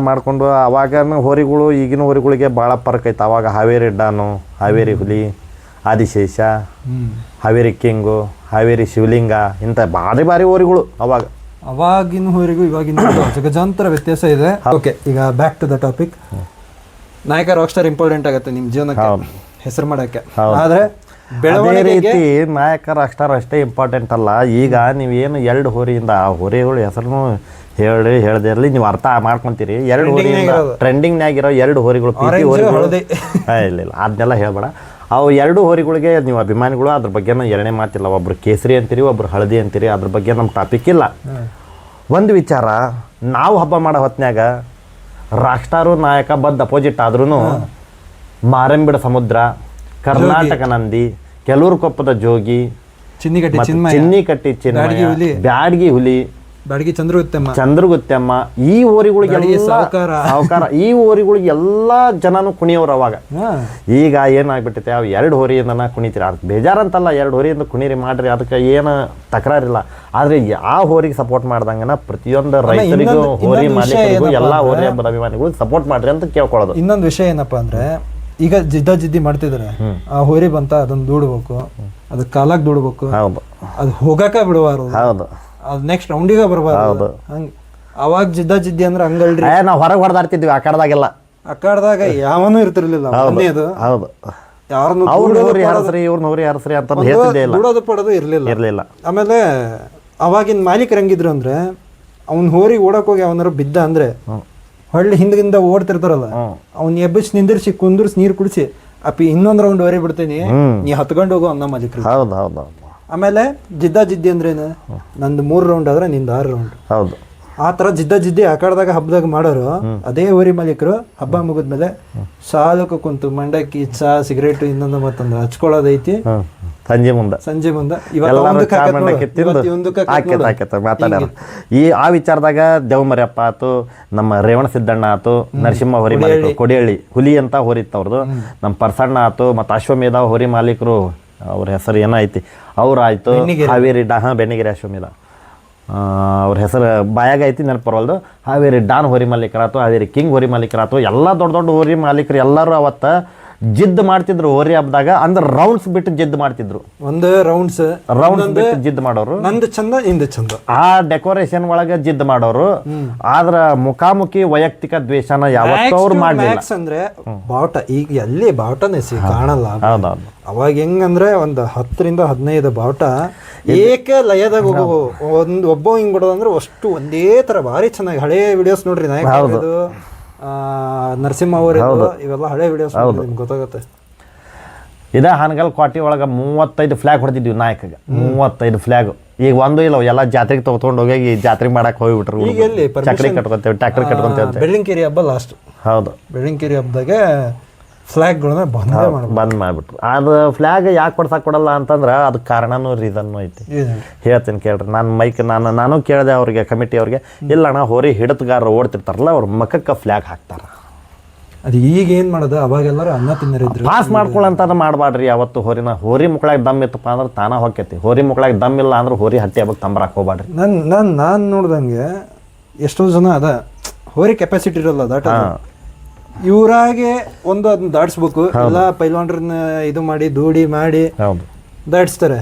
ಮಾಡ್ಕೊಂಡು ಅವಾಗಿನ ಹೋರಿಗಳು ಈಗಿನ ಹೋರಿಗಳಿಗೆ ಭಾಳ ಫರ್ಕ್ ಐತೆ. ಅವಾಗ ಹಾವೇರಿ ಡಾನು, ಹಾವೇರಿ ಹುಲಿ, ಆದಿಶೇಷ, ಹಾವೇರಿ ಕಿಂಗು, ಹಾವೇರಿ ಶಿವಲಿಂಗ ಇಂಥ ಭಾರಿ ಭಾರಿ ಹೋರಿಗಳು ಅವಾಗಿನ ಹೋರಿಗೂ ಇವಾಗಿನ ಗಜಾಂತರ ವ್ಯತ್ಯಾಸ ಇದೆ. ಓಕೆ, ಈಗ ಬ್ಯಾಕ್ ಟು ದ ಟಾಪಿಕ್. ನಾಯಕ ರಾಕ್ ಸ್ಟಾರ್ ಇಂಪಾರ್ಟೆಂಟ್ ಆಗುತ್ತೆ ನಿಮ್ಮ ಜೀವನಕ್ಕೆ, ಹೆಸರು ಮಾಡೋಕ್ಕೆ. ಆದರೆ ಅದೇ ರೀತಿ ನಾಯಕ ರಾಕ್ ಸ್ಟಾರ್ ಅಷ್ಟೇ ಇಂಪಾರ್ಟೆಂಟ್ ಅಲ್ಲ. ಈಗ ನೀವೇನು 2 ಹೋರಿಯಿಂದ ಆ ಹೋರಿಗಳು ಹೆಸರು ಹೇಳ್ದೆ ಇರಲಿ, ನೀವು ಅರ್ಥ ಮಾಡ್ಕೊಂತೀರಿ. 2 ಹೋರಿಯಿಂದ ಟ್ರೆಂಡಿಂಗ್ನಾಗಿರೋ 2 ಹೋರಿಗಳು ಇಲ್ಲ ಅದನ್ನೆಲ್ಲ ಹೇಳ್ಬೇಡ. ಅವು 2 ಹೋರಿಗಳಿಗೆ ನೀವು ಅಭಿಮಾನಿಗಳು, ಅದ್ರ ಬಗ್ಗೆ ಎರಡನೇ ಮಾತಿಲ್ಲ. ಒಬ್ರು ಕೇಸರಿ ಅಂತೀರಿ, ಒಬ್ರು ಹಳದಿ ಅಂತೀರಿ, ಅದ್ರ ಬಗ್ಗೆ ನಮ್ಮ ಟಾಪಿಕ್ ಇಲ್ಲ. ಒಂದು ವಿಚಾರ, ನಾವು ಹಬ್ಬ ಮಾಡೋ ಹೊತ್ನ್ಯಾಗ ರಾಕ್ ಸ್ಟಾರು ನಾಯಕ ಬದ್ ಅಪೋಸಿಟ್ ಆದ್ರೂ ಮಾರಂಬಿಡ ಸಮುದ್ರ, ಕರ್ನಾಟಕ ನಂದಿ, ಕೆಲೂರು ಕೊಪ್ಪದ ಜೋಗಿ, ಚಿನ್ನಿಕಟ್ಟಿ ಚಿನ್ನಮಯ್ಯ, ಬ್ಯಾಡಗಿ ಹುಲಿ, ಚಂದ್ರಗುತ್ತಮ್ಮ, ಈ ಹೋರಿಗಳಿಗೆ ಸಾವುಕಾರ, ಈ ಹೋರಿಗಳಿಗೆ ಎಲ್ಲ ಜನನು ಕುಣಿಯೋರು ಅವಾಗ. ಈಗ ಏನಾಗ್ಬಿಟ್ಟೈತೆ, ಅವು 2 ಹೋರಿಯಿಂದ ಕುಣಿತೀರಿ, ಅದಕ್ಕೆ ಬೇಜಾರಂತಲ್ಲ. 2 ಹೋರಿಯಿಂದ ಕುಣಿರಿ ಮಾಡ್ರಿ, ಅದಕ್ಕೆ ಏನು ತಕರಾರಿಲ್ಲ. ಆದ್ರೆ ಆ ಹೋರಿಗೆ ಸಪೋರ್ಟ್ ಮಾಡ್ದಂಗನ ಪ್ರತಿಯೊಂದು ರೈತರಿಗೂ, ಹೋರಿ ಮಾಲೀಕರಿಗೂ, ಎಲ್ಲಾ ಹೋರಿ ಹಬ್ಬದ ಅಭಿಮಾನಿಗಳು ಸಪೋರ್ಟ್ ಮಾಡ್ರಿ ಅಂತ ಕೇಳ್ಕೊಳ್ಳೋದು. ಇನ್ನೊಂದು ವಿಷಯ ಏನಪ್ಪಾ ಅಂದ್ರೆ, ಈಗ ಜಿದ್ದಿ ಮಾಡ್ತಿದಾರೆ, ಆ ಹೋರಿ ಬಂತ ಅದನ್ನ ದೂಡ್ಬೇಕು, ಅದಕ್ಕೆ ಕಾಲಾಗ ದೂಡ್ಬೇಕು, ಅದು ಹೋಗಾಕ ಬಿಡುವಾರು, ಅದು ನೆಕ್ಸ್ಟ್ ರೌಂಡಿಗೆ ಬರ್ಬಾರ್ದು. ಹಂಗ ಅವಾಗ ಜಿದ್ದಿ ಅಂದ್ರೆ ಹಂಗಲ್ರಿ, ನಾವು ಹೊರಗೆ ಹೊಡೆದಾಡ್ತಿದ್ವಿ. ಅಖಾಡದಾಗೆಲ್ಲ ಅಖಾಡದಾಗ ಯಾವನೂ ಇರ್ತಿರ್ಲಿಲ್ಲ. ದೂಡೋದು ಪಡೋದು ಇರ್ಲಿಲ್ಲ. ಆಮೇಲೆ ಅವಾಗಿನ ಮಾಲೀಕರು ಹೆಂಗಿದ್ರು ಅಂದ್ರೆ, ಅವ್ನ ಹೋರಿ ಓಡಕ್ ಹೋಗಿ ಅವನಾರು ಬಿದ್ದ ಅಂದ್ರೆ ಹೊಳ್ಳಿ ಹಿಂದಿಂದ ಓಡ್ತಿರ್ತಾರಲ್ಲ, ಅವ್ನ ಎಬ್ಬಿಸಿ ನಿಂದಿರ್ಸಿ ಕುಂದಿರ್ಸಿ ನೀರು ಕುಡಿಸಿ ಅಪ್ಪಿ ಇನ್ನೊಂದ್ ರೌಂಡ್ ಹೊರಿ ಬಿಡ್ತೀನಿ, ನೀ ಹತ್ಕೊಂಡು ಹೋಗೋ ಅನ್ನೋ ಮಾಲೀಕರು. ಆಮೇಲೆ ಜಿದ್ದಿ ಅಂದ್ರೇನು, ನಂದು 3 ರೌಂಡ್ ಆದ್ರೆ ನಿಂದ 6 ರೌಂಡ್. ಆ ತರ ಜಿದ್ದಿ ಆಕಾಡದಾಗ ಹಬ್ಬದಾಗ ಮಾಡೋರು. ಅದೇ ಹೋರಿ ಮಾಲೀಕರು ಹಬ್ಬ ಮುಗಿದ್ಮೇಲೆ ಸಾಲಕ್ಕೆ ಕುಂತು ಮಂಡಕ್ಕಿ, ಚಾ, ಸಿಗರೇಟ್, ಇನ್ನೊಂದು ಮತ್ತೊಂದು ಹಚ್ಕೊಳ್ಳೋದೈತಿ ಸಂಜೆ ಮುಂದೆ ಮಾತಾಡ್ಯಾರ. ಆ ವಿಚಾರದಾಗ ದೇವಮರಿಯಪ್ಪ ಆತು, ನಮ್ಮ ರೇವಣ ಸಿದ್ದಣ್ಣ ಆತು, ನರಸಿಂಹ ಹೋರಿ ಮಾಲೀಕರು, ಕೊಡಿಹಳ್ಳಿ ಹುಲಿ ಅಂತ ಹೋರಿತ್ತವ್ರದ್ದು, ನಮ್ಮ ಪರ್ಸಣ್ಣ ಆತು, ಮತ್ತು ಅಶ್ವಮೇಧ ಹೋರಿ ಮಾಲೀಕರು, ಅವ್ರ ಹೆಸರು ಏನೋ ಐತಿ, ಅವ್ರಾಯ್ತು. ಹಾವೇರಿ ಬೆಣ್ಣಿಗೆರೆ ಅಶ್ವಮೇಧ ಅವ್ರ ಹೆಸರು ಬಾಯಾಗ ಐತಿ, ನೆನಪರವಲ್ದು. ಹಾವೇರಿ ಡಾನ್ ಹೋರಿ ಮಾಲೀಕರಾತು, ಹಾವೇರಿ ಕಿಂಗ್ ಹೋರಿ ಮಾಲೀಕರಾತು, ಎಲ್ಲ ದೊಡ್ಡ ಹೋರಿ ಮಾಲೀಕರು ಎಲ್ಲರೂ ಅವತ್ತ ಜಿದ್ದು ಮಾಡ್ತಿದ್ರು ಹೋರಿ ಹಬ್ಬದಾಗ. ಅಂದ್ರೆ ರೌಂಡ್ಸ್ ಬಿಟ್ಟು ಜಿದ್ದು ಮಾಡ್ತಿದ್ರು. ಒಂದು ರೌಂಡ್ಸ್ ಬಿಟ್ಟು ಜಿದ್ದು ಮಾಡೋರು, ನಂದು ಚಂದ ಇಂದು ಚಂದ, ಆ ಡೆಕೋರೇಷನ್ ಒಳಗೆ ಜಿದ್ದು ಮಾಡೋರು. ಆದ್ರ ಮುಖಾಮುಖಿ ವೈಯಕ್ತಿಕ ದ್ವೇಷನ ಯಾವತ್ತೂ ಅವ್ರು ಮಾಡ್ಲಿಲ್ಲ. ಅಂದ್ರೆ ಬಾವುಟ ಈಗ ಎಲ್ಲಿ ಬಾವುಟನೇ ಕಾಣಲ್ಲ. ಅವಾಗ ಹೆಂಗಂದ್ರೆ ಒಂದು 10 ರಿಂದ 15 ಬಾವುಟ ಏಕ ಲಯದಾಗ ಒಬ್ಬ ಹಿಂಗ್ ಬಿಡೋದಂದ್ರೆ ಅಷ್ಟು ಒಂದೇ ತರ ಭಾರಿ ಚೆನ್ನಾಗಿ. ಹಳೆ ವಿಡಿಯೋಸ್ ನೋಡ್ರಿ, ನಾಯಕ ನರಸಿಂಹ ಅವರು, ಇವೆಲ್ಲ ಹಳೆ ವಿಡಿಯೋಸ್ ನಿಮ್ಗೆ ಗೊತ್ತಾಗುತ್ತೆ. ಇದ ಹಾನಗಲ್ ಕೋಟೆ ಒಳಗೆ 35 ಫ್ಲಾಗ್ ಹೊಡೆದಿದ್ವಿ ನಾಯಕಗೆ. 35 ಫ್ಲಾಗ್. ಈಗ ಒಂದು ಇಲ್ಲ, ಎಲ್ಲ ಜಾತ್ರೆಗೆ ತಗೊಂಡು ಹೋಗಿ ಜಾತ್ರೆ ಮಾಡಕ್ ಹೋಗ್ಬಿಟ್ರು. ಚಕ್ರಿ ಕಟ್ಕೊಂತೇವೆ, ಟ್ಯಾಕ್ಟರ್ ಕಟ್ಕೊಂತೇವೆ. ಬೆಳ್ಳಿಂಕೇರಿ ಹಬ್ಬ ಲಾಸ್ಟ್. ಹೌದು, ಬೆಳ್ಳಿಂಕೇರಿ ಹಬ್ಬದಾಗೆ ಫ್ಲಾಗ್ಗಳನ್ನ ಬಂದ್ ಮಾಡ್ಬಿಟ್ರು. ಅದು ಫ್ಲಾಗ್ ಯಾಕೆ ಕೊಡಲ್ಲ ಅಂತಂದ್ರೆ ಅದಕ್ಕೆ ಕಾರಣನೂ ರೀಸನ್ನು ಐತಿ. ಹೇಳ್ತೀನಿ ಕೇಳ್ರಿ. ನಾನು ಕೇಳಿದೆ ಅವ್ರಿಗೆ, ಕಮಿಟಿ ಅವ್ರಿಗೆ. ಇಲ್ಲಣ್ಣ, ಹೋರಿ ಹಿಡಿತಗಾರರು ಓಡ್ತಿರ್ತಾರಲ್ಲ, ಅವ್ರ ಮಖಕ್ಕೆ ಫ್ಲಾಗ್ ಹಾಕ್ತಾರ. ಅದು ಈಗ ಏನ್ ಮಾಡೋದು, ಅವಾಗೆಲ್ಲರೂ ಅನ್ನ ತಿನ್ನರಿದ್ರು. ಪಾಸ್ ಮಾಡ್ಕೊಳ್ಳಂತ ಮಾಡಬಾಡ್ರಿ. ಅವತ್ತು ಹೋರಿ ಮುಕ್ಳಾಗ ದಮ್ ಇತ್ತಪ್ಪ ಅಂದ್ರೆ ತಾನ ಹೊಕ್ಕೈತಿ. ಹೋರಿ ಮುಕ್ಳಾಗ ದಮ್ ಇಲ್ಲ ಅಂದ್ರೆ ಹೋರಿ ಹಟ್ಟಿ ಹಬ್ಬಕ್ಕೆ ತಂಬರಾಕ್ ಹೋಗ್ಬಾಡ್ರಿ. ನಾನು ನೋಡ್ದಂಗೆ ಎಷ್ಟೋ ಜನ ಅದ ಹೋರಿ ಕೆಪಾಸಿಟಿ ಇರಲ್ಲ, ದಾಟ ಇವರಾಗೆ ಅದನ್ನ ದಾಟ್ಸ್ಬೇಕು. ಎಲ್ಲ ಪೈಲ್ವಾನ್ರನ್ನ ಇದು ಮಾಡಿ ದೂಡಿ ಮಾಡಿ ದಾಟಿಸ್ತಾರೆ.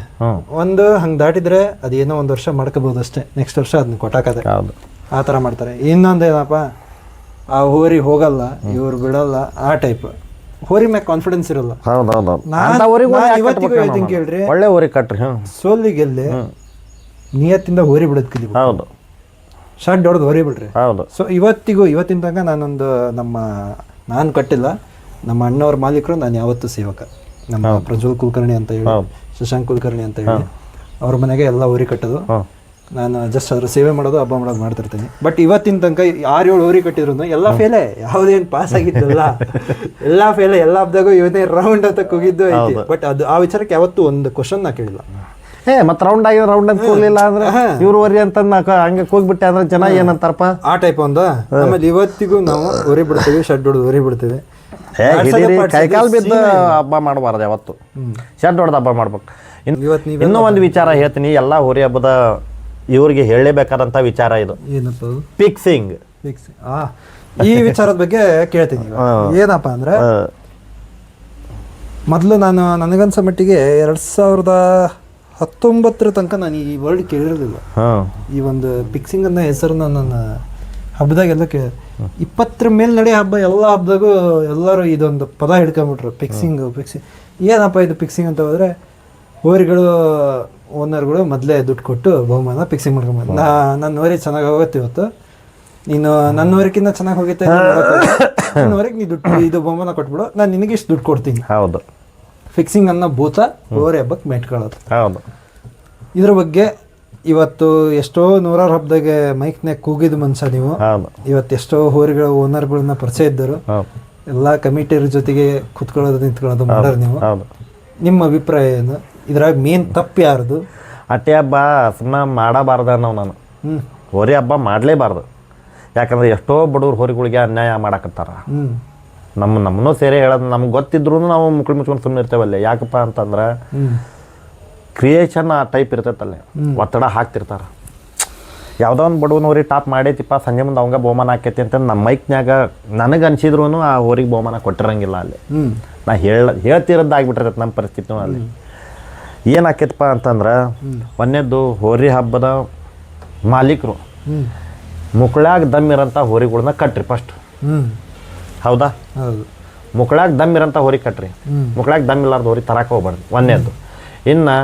ಹಂಗ್ ದಾಟಿದ್ರೆ ಅದೇನೋ 1 ವರ್ಷ ಮಾಡ್ಕೋಬಹುದು ಅಷ್ಟೇ, ನೆಕ್ಸ್ಟ್ ವರ್ಷ ಅದನ್ನ ಕೊಟ್ಟಾಕದೆ ಆ ತರ ಮಾಡ್ತಾರೆ. ಇನ್ನೊಂದು ಏನಪ್ಪ, ಆ ಹೋರಿ ಹೋಗಲ್ಲ, ಇವ್ರು ಬಿಡಲ್ಲ, ಆ ಟೈಪ್ ಹೋರಿ ಮ್ಯಾಗ ಕಾನ್ಫಿಡೆನ್ಸ್ ಇರಲ್ಲ. ಇವತ್ತಿಗೂ ಹೇಳ್ತೀನಿ ಕೇಳ್ರಿ, ಒಳ್ಳೆ ಹೋರಿ ಕಟ್ರಿ. ಸೋಲಿ ಗೆಲ್ಲಿ ನಿಯತ್ತಿಂದ ಹೋರಿ ಬಿಡೋದ್ ಕಲಿಬೇಕು. ಹೌದು, ಶರ್ಟ್ ಹೊಡೆದು ಹೊರಿ ಬಿಡ್ರಿ. ಹೌದು. ಸೊ ಇವತ್ತಿನ ತನಕ ನಾನು ಕಟ್ಟಿಲ್ಲ, ನಮ್ಮ ಅಣ್ಣವ್ರ ಮಾಲೀಕರು ನಾನು ಯಾವತ್ತೂ ಸೇವಕ. ನಮ್ಮ ಪ್ರಜ್ವಲ್ ಕುಲಕರ್ಣಿ ಅಂತ ಹೇಳಿ, ಶಶಾಂಕ್ ಕುಲಕರ್ಣಿ ಅಂತ ಹೇಳಿ, ಅವ್ರ ಮನೆಗೆ ಎಲ್ಲ ಹೋರಿ ಕಟ್ಟೋದು. ನಾನು ಜಸ್ಟ್ ಅದ್ರ ಸೇವೆ ಮಾಡೋದು, ಹಬ್ಬ ಮಾಡೋದು ಮಾಡ್ತಿರ್ತೀನಿ. ಬಟ್ ಇವತ್ತಿನ ತನಕ 6-7 ಹೋರಿ ಕಟ್ಟಿದ್ರು ಎಲ್ಲ ಫೇಲೆ, ಯಾವುದೇನು ಪಾಸ್ ಆಗಿದ್ದಲ್ಲ, ಎಲ್ಲ ಫೇಲೆ. ಎಲ್ಲ ಹಬ್ಬದಾಗೂ ಇವತ್ತೇ ರೌಂಡ್ ಅಂತ ಹೋಗಿದ್ದು ಐತಿ. ಬಟ್ ಅದು ಆ ವಿಚಾರಕ್ಕೆ ಯಾವತ್ತೂ ಒಂದು ಕ್ವಶನ್ ನಾ ಕೇಳಿಲ್ಲ. ಮತ್ತೆ ರೌಂಡ್ ಆಗಿ ರೌಂಡ್ ಅಂತ ಹೋಗ್ಲಿಲ್ಲ ಅಂದ್ರೆ ಇವ್ರು ವರಿ ಅಂತ ಹಂಗೆ ಹೋಗ್ಬಿಟ್ಟೆ ಅಂದ್ರೆ ಜನ ಏನಂತಾರಪ್ಪ, ಆ ಟೈಪ್ ಒಂದು. ಆಮೇಲೆ ಇವತ್ತಿಗೂ ನಾವು ಹೊರಿ ಬಿಡ್ತೀವಿ, ಶೆಡ್ ಹೊಡೆದು ಹೊರಿ ಬಿಡ್ತೀವಿ. ಕೈಕಾಲ್ ಬಿದ್ದು ಹಬ್ಬ ಮಾಡಬಾರ್ದು, ಯಾವತ್ತು ಶೆಡ್ ಹೊಡೆದು ಹಬ್ಬ ಮಾಡ್ಬೇಕು. ಇನ್ನೂ ಒಂದು ವಿಚಾರ ಹೇಳ್ತೀನಿ, ಎಲ್ಲ ಹೋರಿ ಹಬ್ಬದ ಇವ್ರಿಗೆ ಹೇಳಲೇಬೇಕಾದಂತ ವಿಚಾರ ಇದು. ಏನಪ್ಪ? ಫಿಕ್ಸಿಂಗ್. ಈ ವಿಚಾರದ ಬಗ್ಗೆ ಕೇಳ್ತೀನಿ ಏನಪ್ಪ ಅಂದ್ರೆ ಮೊದಲು ನನಗನ್ಸೋ ಮಟ್ಟಿಗೆ 2019 ತನಕ ನಾನು ಈ ವರ್ಡ್ ಕೇಳಿರಲಿಲ್ಲ. ಈ ಒಂದು ಫಿಕ್ಸಿಂಗ್ ಅನ್ನೋ ಹೆಸರನ್ನ ನನ್ನ ಹಬ್ಬದಾಗೆಲ್ಲ 20 ಮೇಲೆ ನಡೆಯೋ ಹಬ್ಬ ಎಲ್ಲ ಹಬ್ಬದಾಗೂ ಎಲ್ಲರೂ ಇದೊಂದು ಪದ ಹಿಡ್ಕೊಂಬಿಟ್ರು, ಫಿಕ್ಸಿಂಗ್. ಏನಪ್ಪ ಇದು ಫಿಕ್ಸಿಂಗ್ ಅಂತ ಹೋದ್ರೆ ಹೋರಿಗಳು ಓನರ್ಗಳು ಮೊದಲೇ ದುಡ್ಡು ಕೊಟ್ಟು ಬಹುಮಾನ ಫಿಕ್ಸಿಂಗ್ ಮಾಡ್ಕೊಂಬಂದು ನನ್ನ ಹೋರಿ ಚೆನ್ನಾಗಿ ಹೋಗುತ್ತೆ ಇವತ್ತು, ನೀನು ನನ್ನ ಹೋರಿಕಿಂತ ಚೆನ್ನಾಗಿ ಹೋಗುತ್ತೆ, ನನ್ನ ಹೋರಿಗೆ ನೀ ದುಡ್ಡು ಇದು ಬಹುಮಾನ ಕೊಟ್ಬಿಡು, ನಾನು ನಿನಗೆ ಇಷ್ಟು ದುಡ್ಡು ಕೊಡ್ತೀನಿ. ಹೌದು, ಫಿಕ್ಸಿಂಗ್ ಅನ್ನೋ ಭೂತ ಹೋರಿ ಹಬ್ಬಕ್ಕೆ ಮೆಟ್ಕೊಳ್ಳೋದು. ಹೌದು. ಇದ್ರ ಬಗ್ಗೆ ಇವತ್ತು ಎಷ್ಟೋ ನೂರಾರು ಹಬ್ಬದಾಗೆ ಮೈಕ್ನಾಗ ಕೂಗಿದ ಮನುಷ್ಯ ನೀವು. ಇವತ್ತು ಎಷ್ಟೋ ಹೋರಿಗಳ ಓನರ್ಗಳನ್ನ ಪರಿಚಯ ಇದ್ದರು, ಎಲ್ಲ ಕಮಿಟಿಯವ್ರ ಜೊತೆಗೆ ಕುತ್ಕೊಳ್ಳೋದು ನಿಂತ್ಕೊಳ್ಳೋದು ಮಾಡೋರು ನೀವು. ನಿಮ್ಮ ಅಭಿಪ್ರಾಯ ಏನು? ಇದ್ರಾಗ ಮೇನ್ ತಪ್ಪು ಯಾರ್ದು? ಅಟ್ಟೆ ಹಬ್ಬ ಸುಮ್ಮನೆ ಮಾಡಬಾರ್ದ ನಾವು. ನಾನು ಹೋರಿ ಹಬ್ಬ ಮಾಡಲೇಬಾರ್ದು. ಯಾಕಂದ್ರೆ ಎಷ್ಟೋ ಬಡವ್ರು ಹೋರಿಗಳಿಗೆ ಅನ್ಯಾಯ ಮಾಡಾಕತ್ತಾರ. ನಮ್ಮನ್ನೂ ಸೇರಿ ಹೇಳೋದು ನಮ್ಗೆ ಗೊತ್ತಿದ್ರು ನಾವು ಮುಚ್ಕೊಂಡು ಸುಮ್ಮನೆ ಇರ್ತೇವಲ್ಲೇ. ಯಾಕಪ್ಪ ಅಂತಂದ್ರೆ ಕ್ರಿಯೇಷನ್ ಆ ಟೈಪ್ ಇರ್ತೈತಲ್ಲೇ, ಒತ್ತಡ ಹಾಕ್ತಿರ್ತಾರೆ. ಯಾವುದೋ ಒಂದು ಬಡವನ ಹೋರಿ ಟಾಪ್ ಮಾಡೈತಿಪ್ಪ, ಸಂಜೆ ಮುಂದೆ ಅವಂಗ ಬಹುಮಾನ ಆಕೈತಿ ಅಂತ ನಮ್ಮ ಮೈಕ್ನ್ಯಾಗ ನನಗೆ ಅನ್ಸಿದ್ರು ಆ ಹೋರಿಗೆ ಬಹುಮಾನ ಕೊಟ್ಟಿರಂಗಿಲ್ಲ ಅಲ್ಲಿ. ನಾ ಹೇಳ್ತಿರೋದಾಗ್ಬಿಟ್ಟಿರ್ತೈತೆ ನಮ್ಮ ಪರಿಸ್ಥಿತಿನೂ ಅಲ್ಲಿ. ಏನು ಆಕೈತಪ್ಪ ಅಂತಂದ್ರೆ ಒಂದೇದ್ದು ಹೋರಿ ಹಬ್ಬದ ಮಾಲೀಕರು ಮುಕ್ಳ್ಯಾಗ ದಮ್ ಇರೋಂಥ ಹೋರಿಗಳನ್ನ ಕಟ್ರಿ ಫಸ್ಟ್. ಹೌದಾ? ಮುಕ್ಳ್ಯಾಗ ದಮ್ ಇರೋಂಥ ಹೋರಿ ಕಟ್ರಿ. ಮುಕ್ಳ್ಯಾಗ ದಮ್ ಇಲ್ಲಾರ್ದು ಹೋರಿ ತರಕ್ಕೆ ಹೋಗ್ಬಾರ್ದು ಒಂದೇದ್ದು. ಇನ್ನು